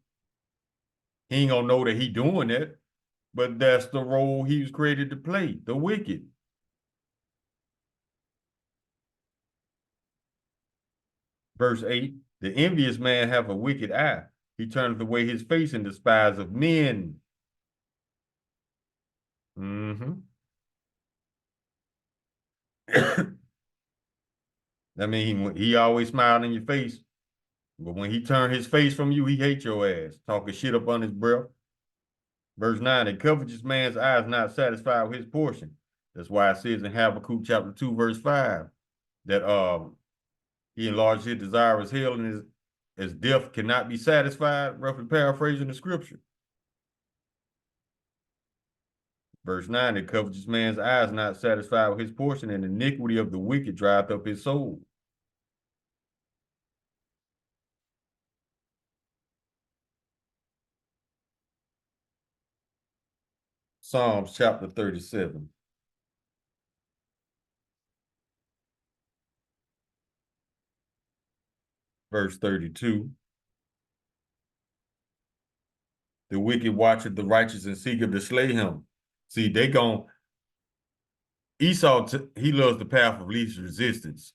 He ain't gonna know that he doing that, but that's the role he was created to play, the wicked. Verse 8, the envious man have a wicked eye. He turneth away his face in despise of men. Mm-hmm. I mean, he always smiled in your face, but when he turned his face from you, he hates your ass, talking shit up on his breath. Verse 9, a covetous man's eye is not satisfied with his portion. That's why it says in Habakkuk chapter 2, verse 5, that he enlarged his desire as hell, and as death cannot be satisfied, roughly paraphrasing the scripture. Verse 9, the covetous man's eye is not satisfied with his portion, and the iniquity of the wicked drieth up his soul. Psalms chapter 37. Verse 32. The wicked watcheth the righteous and seeketh to slay him. See, Esau, he loves the path of least resistance.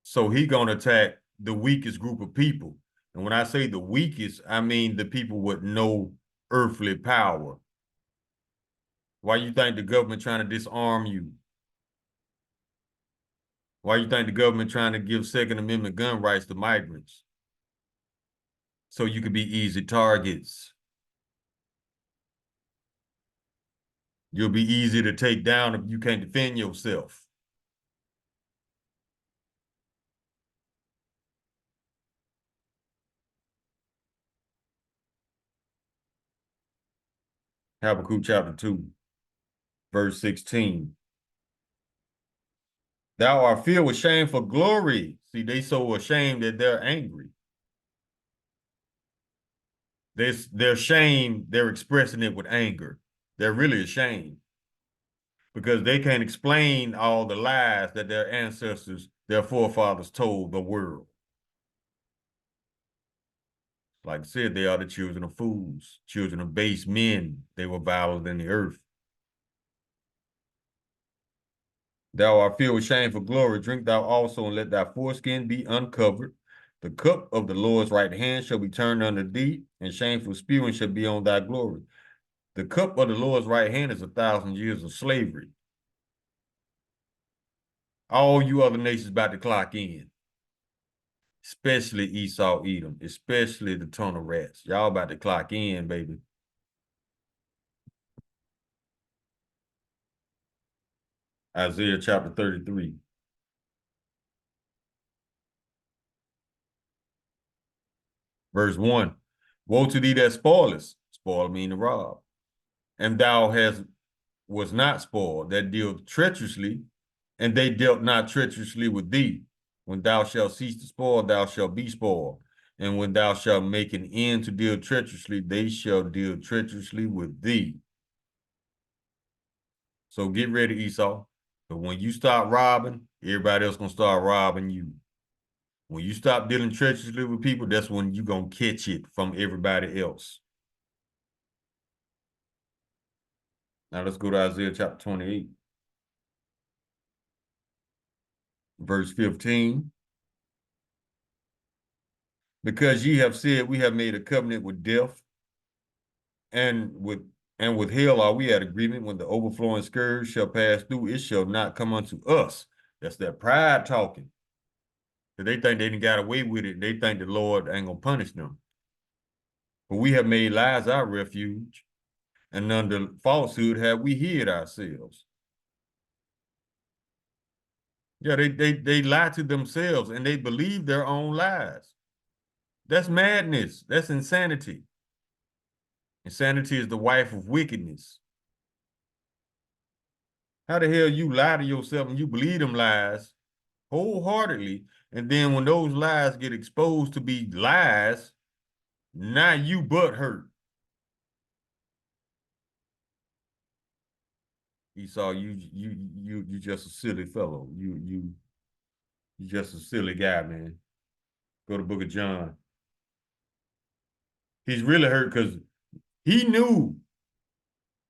So he gonna attack the weakest group of people. And when I say the weakest, I mean the people with no earthly power. Why you think the government trying to disarm you? Why you think the government trying to give Second Amendment gun rights to migrants? So you could be easy targets. You'll be easy to take down if you can't defend yourself. Habakkuk chapter 2, verse 16. Thou art filled with shameful glory. See, they so ashamed that they're angry. Their shame, they're expressing it with anger. They're really ashamed because they can't explain all the lies that their ancestors, their forefathers told the world. Like I said, they are the children of fools, children of base men. They were viler than the earth. Thou art filled with shameful glory. Drink thou also, and let thy foreskin be uncovered. The cup of the Lord's right hand shall be turned unto thee, and shameful spewing shall be on thy glory. The cup of the Lord's right hand is 1,000 years of slavery. All you other nations about to clock in, especially Esau, Edom, especially the tunnel rats. Y'all about to clock in, baby. Isaiah chapter 33. Verse 1. Woe to thee that spoilest. Spoil mean to rob. And thou was not spoiled, that dealt treacherously, and they dealt not treacherously with thee. When thou shalt cease to spoil, thou shalt be spoiled. And when thou shalt make an end to deal treacherously, they shall deal treacherously with thee. So get ready, Esau. But when you start robbing, everybody else gonna start robbing you. When you stop dealing treacherously with people, that's when you gonna catch it from everybody else. Now let's go to Isaiah chapter 28, verse 15. Because ye have said, we have made a covenant with death, and with hell are we at agreement. When the overflowing scourge shall pass through, it shall not come unto us. That's that pride talking. Because they think they done got away with it. They think the Lord ain't gonna punish them. But we have made lies our refuge, and under falsehood have we hid ourselves. Yeah, they lie to themselves and they believe their own lies. That's madness. That's insanity. Insanity is the wife of wickedness. How the hell you lie to yourself and you believe them lies wholeheartedly, and then when those lies get exposed to be lies, now you butt hurt. Esau, you just a silly fellow. You just a silly guy, man. Go to the book of John. He's really hurt because he knew.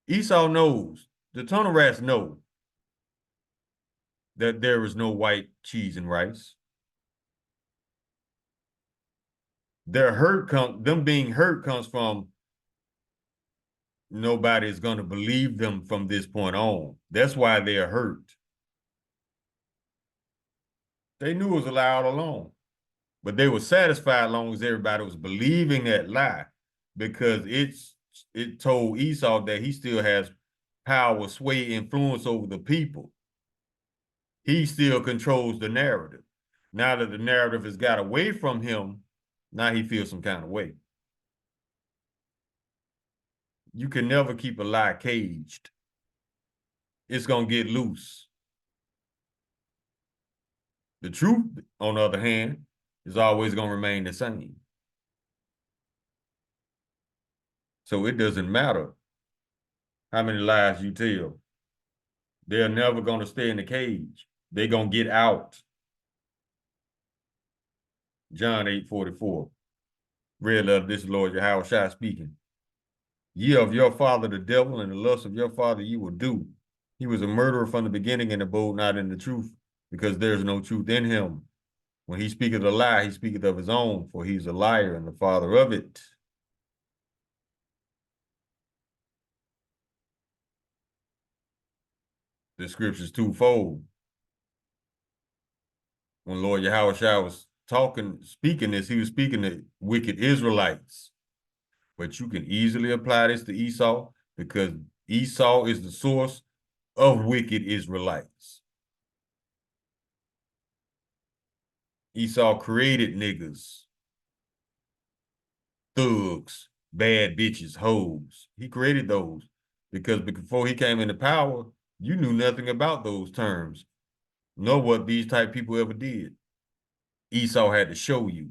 Esau knows. The tunnel rats know that there is no white cheese and rice. Them being hurt comes from nobody is going to believe them from this point on. That's why they're hurt. They knew it was a lie all along, but they were satisfied as long as everybody was believing that lie, because it told Esau that he still has power, sway, influence over the people. He still controls the narrative. Now that the narrative has got away from him, now he feels some kind of way. You can never keep a lie caged. It's going to get loose. The truth, on the other hand, is always going to remain the same. So it doesn't matter how many lies you tell. They're never going to stay in the cage. They're going to get out. John 8:44. Red letter, this is Lord Yahushua speaking. Ye of your father the devil, and the lust of your father you will do. He was a murderer from the beginning and abode not in the truth, because there is no truth in him. When he speaketh a lie, he speaketh of his own, for he's a liar and the father of it. The scripture's twofold. When Lord Yahushua was speaking this, he was speaking to wicked Israelites. But you can easily apply this to Esau, because Esau is the source of wicked Israelites. Esau created niggas, thugs, bad bitches, hoes. He created those. Because before he came into power, you knew nothing about those terms, nor what these type people ever did. Esau had to show you,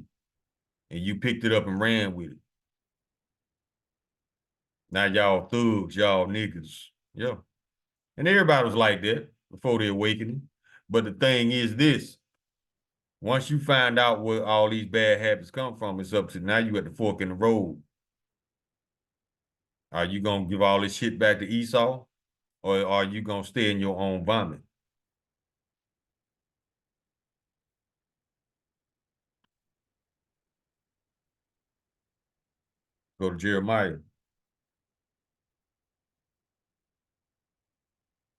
and you picked it up and ran with it. Now y'all thugs, y'all niggas. Yeah. And everybody was like that before the awakening. But the thing is this, once you find out where all these bad habits come from, it's up to now you at the fork in the road. Are you going to give all this shit back to Esau? Or are you going to stay in your own vomit? Go to Jeremiah.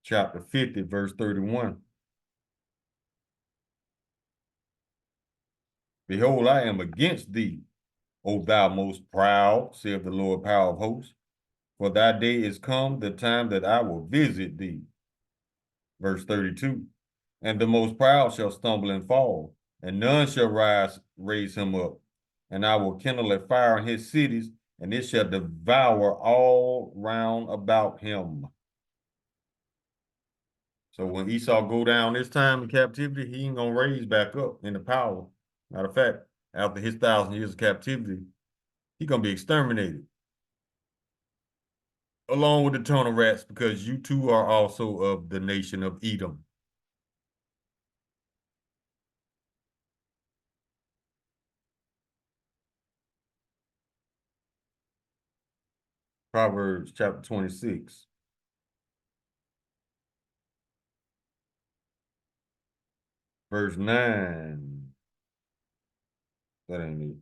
Chapter 50, verse 31. Behold, I am against thee, O thou most proud, saith the Lord power of hosts. For thy day is come, the time that I will visit thee. Verse 32. And the most proud shall stumble and fall, and none shall raise him up. And I will kindle a fire in his cities, and it shall devour all round about him. So when Esau go down this time in captivity, he ain't gonna raise back up in the power. Matter of fact, after his 1,000 years of captivity, he gonna be exterminated. Along with the ton of rats, because you too are also of the nation of Edom. Proverbs chapter 26. Verse 9. That ain't it.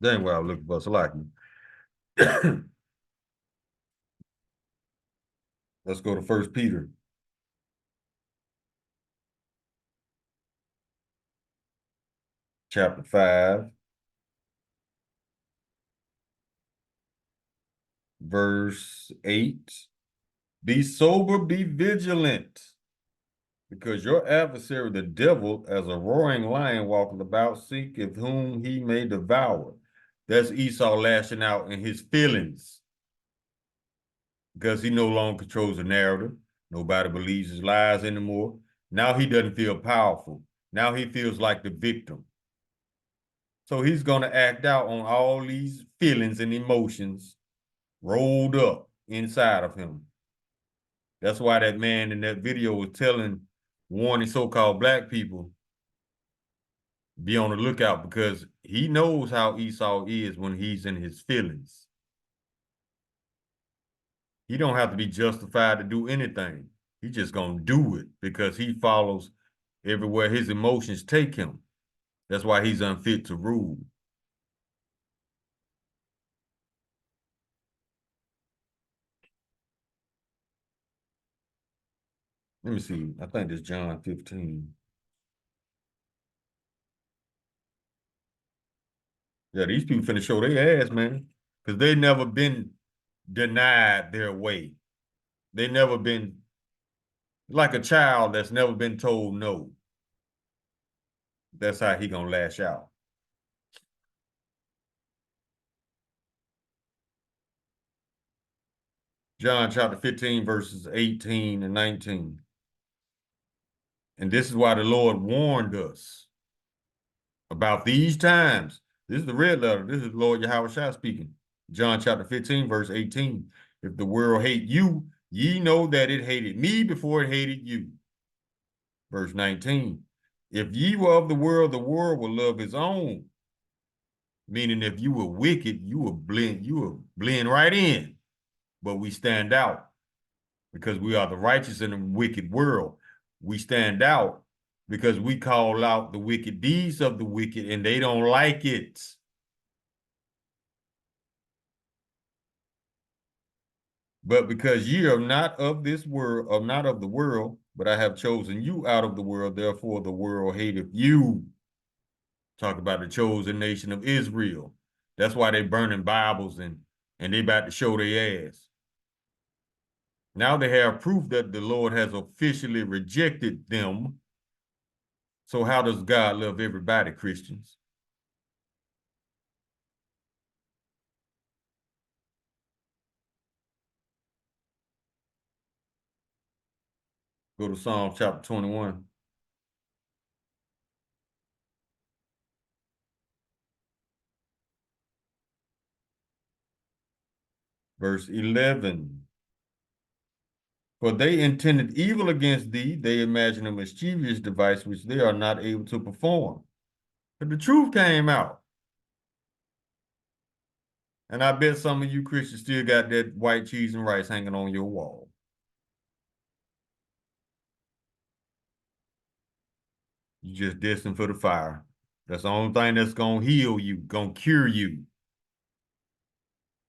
That ain't what I was looking for. So like let's go to 1 Peter. Chapter 5. Verse 8. Be sober, be vigilant, because your adversary, the devil, as a roaring lion walking about, seeketh whom he may devour. That's Esau lashing out in his feelings because he no longer controls the narrative. Nobody believes his lies anymore. Now he doesn't feel powerful. Now he feels like the victim. So he's going to act out on all these feelings and emotions rolled up inside of him. That's why that man in that video was warning so-called black people, be on the lookout, because he knows how Esau is when he's in his feelings. He don't have to be justified to do anything. He just gonna do it because he follows everywhere his emotions take him. That's why he's unfit to rule. Let me see. I think it's John 15. Yeah, these people finna show their ass, man, because they never been denied their way. They never been like a child that's never been told no. That's how he gonna lash out. John chapter 15, verses 18 and 19. And this is why the Lord warned us about these times. This is the red letter. This is Lord Yahweh Shah speaking. John chapter 15, verse 18. If the world hate you, ye know that it hated me before it hated you. Verse 19. If ye were of the world will love his own. Meaning if you were wicked, you will blend right in. But we stand out because we are the righteous in a wicked world. We stand out because we call out the wicked deeds of the wicked and they don't like it. But because ye are not of this world, or not of the world, but I have chosen you out of the world, therefore the world hateth you. Talk about the chosen nation of Israel. That's why they burning Bibles and they about to show their ass. Now they have proof that the Lord has officially rejected them. So how does God love everybody, Christians? Go to Psalm chapter 21. Verse 11. For they intended evil against thee, they imagined a mischievous device which they are not able to perform. But the truth came out. And I bet some of you Christians still got that white cheese and rice hanging on your wall. You just destined for the fire. That's the only thing that's going to heal you, going to cure you.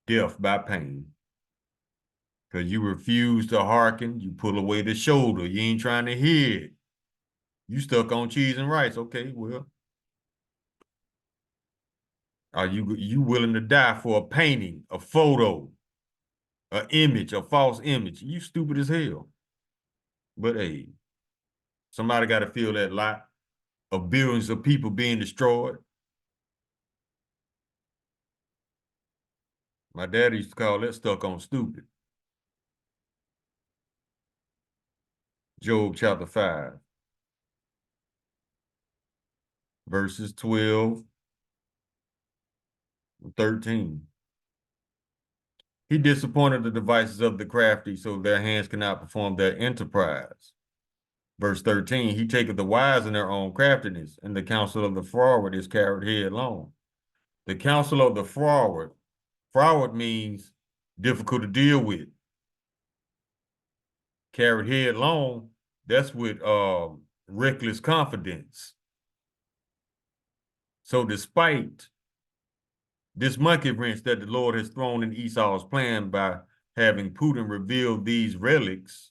Death by pain. Because you refuse to hearken, you pull away the shoulder. You ain't trying to hear it. You stuck on cheese and rice. Okay, well. Are you willing to die for a painting, a photo, an image, a false image? You stupid as hell. But hey, somebody got to feel that lot of billions of people being destroyed. My daddy used to call that stuck on stupid. Job chapter 5, verses 12 and 13. He disappointed the devices of the crafty so their hands cannot perform their enterprise. Verse 13, he taketh the wise in their own craftiness, and the counsel of the froward is carried headlong. The counsel of the froward means difficult to deal with. Carried headlong, that's with reckless confidence. So despite this monkey wrench that the Lord has thrown in Esau's plan by having Putin reveal these relics,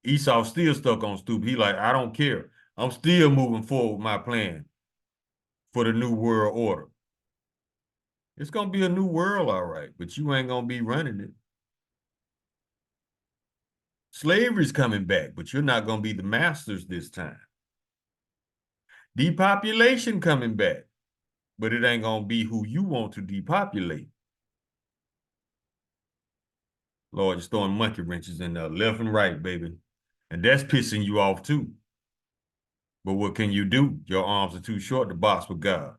Esau still stuck on stupid. He like, I don't care. I'm still moving forward with my plan for the new world order. It's going to be a new world, all right, but you ain't going to be running it. Slavery's coming back, but you're not going to be the masters this time. Depopulation coming back, but it ain't going to be who you want to depopulate. Lord, you're throwing monkey wrenches in there left and right, baby. And that's pissing you off too. But what can you do? Your arms are too short to box with God.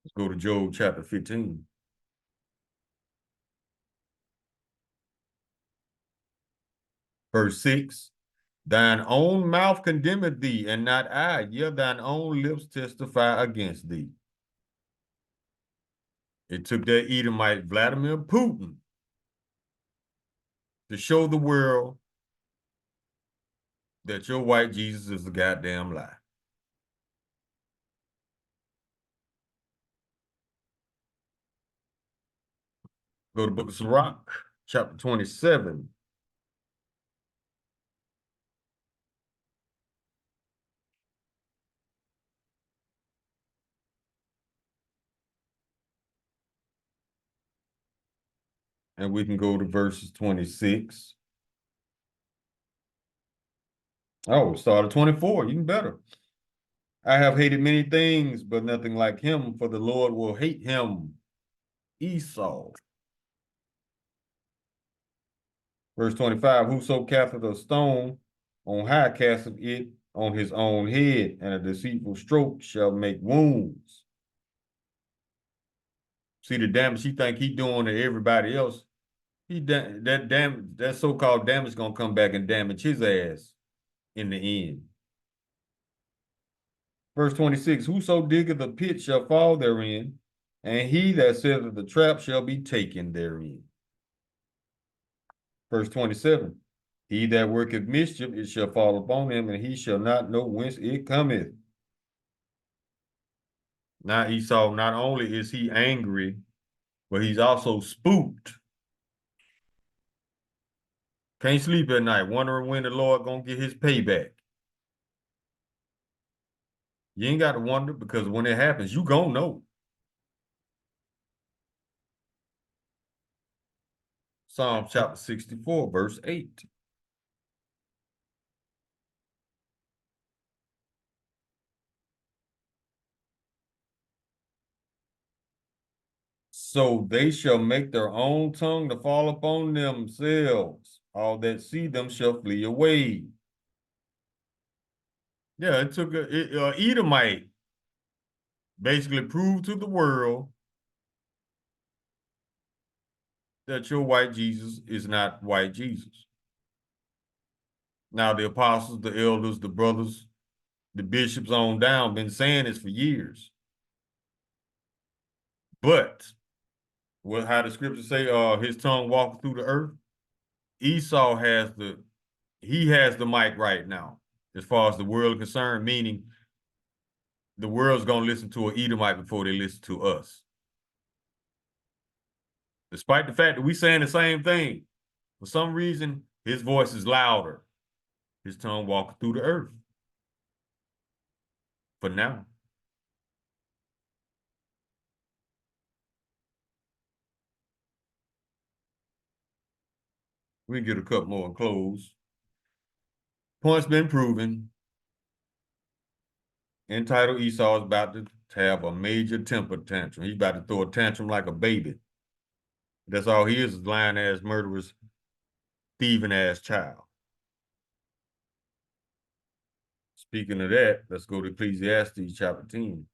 Let's go to Job chapter 15. Verse 6. Thine own mouth condemneth thee, and not I. Yea, thine own lips testify against thee. It took that Edomite Vladimir Putin to show the world that your white Jesus is a goddamn lie. Go to the book of Sirach, chapter 27. And we can go to verses 26. Oh, start at 24, even better. I have hated many things, but nothing like him, for the Lord will hate him. Esau. Verse 25, whoso casteth a stone on high casteth it on his own head, and a deceitful stroke shall make wounds. See the damage he think he doing to everybody else. That so-called damage gonna come back and damage his ass in the end. Verse 26, whoso diggeth a pit shall fall therein, and he that setteth the trap shall be taken therein. Verse 27, he that worketh mischief, it shall fall upon him, and he shall not know whence it cometh. Now Esau, not only is he angry, but he's also spooked. Can't sleep at night, wondering when the Lord gonna get his payback. You ain't got to wonder, because when it happens, you gonna know. Psalm chapter 64, verse 8. So they shall make their own tongue to fall upon themselves. All that see them shall flee away. Yeah, it took a Edomite basically proved to the world that your white Jesus is not white Jesus. Now the apostles, the elders, the brothers, the bishops on down been saying this for years. But what how the scriptures say, his tongue walketh through the earth. Esau has the mic right now, as far as the world is concerned, meaning the world's gonna listen to an Edomite before they listen to us. Despite the fact that we saying the same thing, for some reason, his voice is louder. His tongue walking through the earth. For now. We can get a couple more and close. Point's been proven. Entitled Esau is about to have a major temper tantrum. He's about to throw a tantrum like a baby. That's all he is lying ass, murderous, thieving ass child. Speaking of that, let's go to Ecclesiastes chapter 10.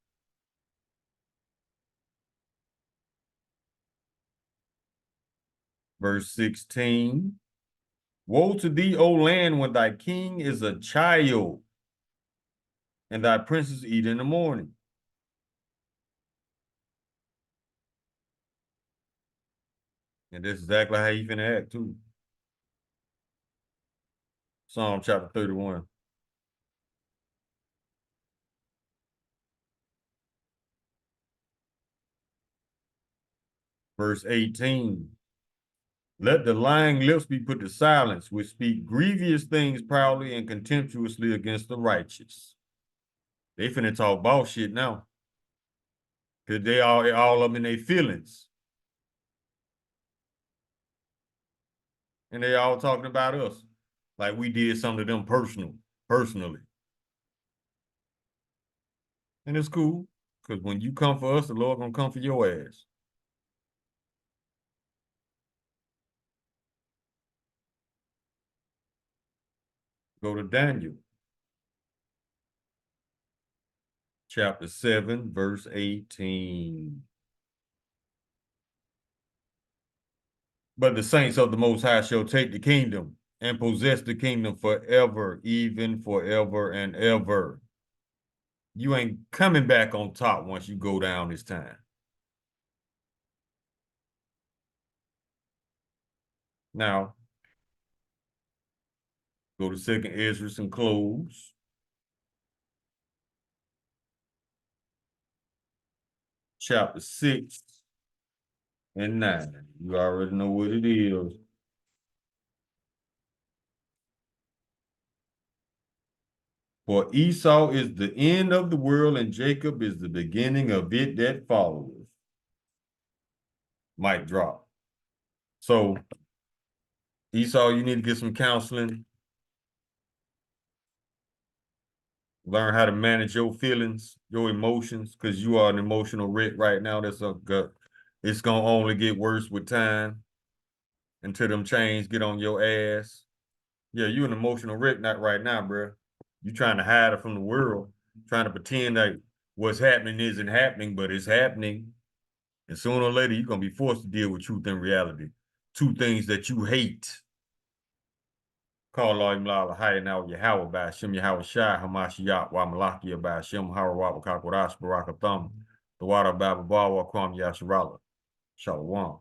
Verse 16. Woe to thee, O land, when thy king is a child, and thy princes eat in the morning. And this is exactly how you finna act too. Psalm chapter 31. Verse 18. Let the lying lips be put to silence, which speak grievous things proudly and contemptuously against the righteous. They finna talk boss shit now. Cause they all of them in their feelings. And they all talking about us. Like we did something to them personally. And it's cool. Because when you come for us, the Lord gonna come for your ass. Go to Daniel. Chapter 7, verse 18. But the saints of the Most High shall take the kingdom and possess the kingdom forever, even forever and ever. You ain't coming back on top once you go down this time. Now, go to 2nd Ezra and close. Chapter 6 and 9. You already know what it is. For Esau is the end of the world, and Jacob is the beginning of it that followeth. Mic drop. So, Esau, you need to get some counseling. Learn how to manage your feelings, your emotions, because you are an emotional wreck right now. It's gonna only get worse with time until them chains get on your ass. Yeah, you an emotional wreck not right now, bro. You trying to hide it from the world, trying to pretend like what's happening isn't happening, but it's happening. And sooner or later, you're gonna be forced to deal with truth and reality. Two things that you hate. Call Lord Imlala Haya now Yahweh by Shem Yahweh Shai Hamashiach wa Malakia by Shem Harawat Kakwarash Barakatham the water Baba Bawa Kwam Yasharala. Shalom.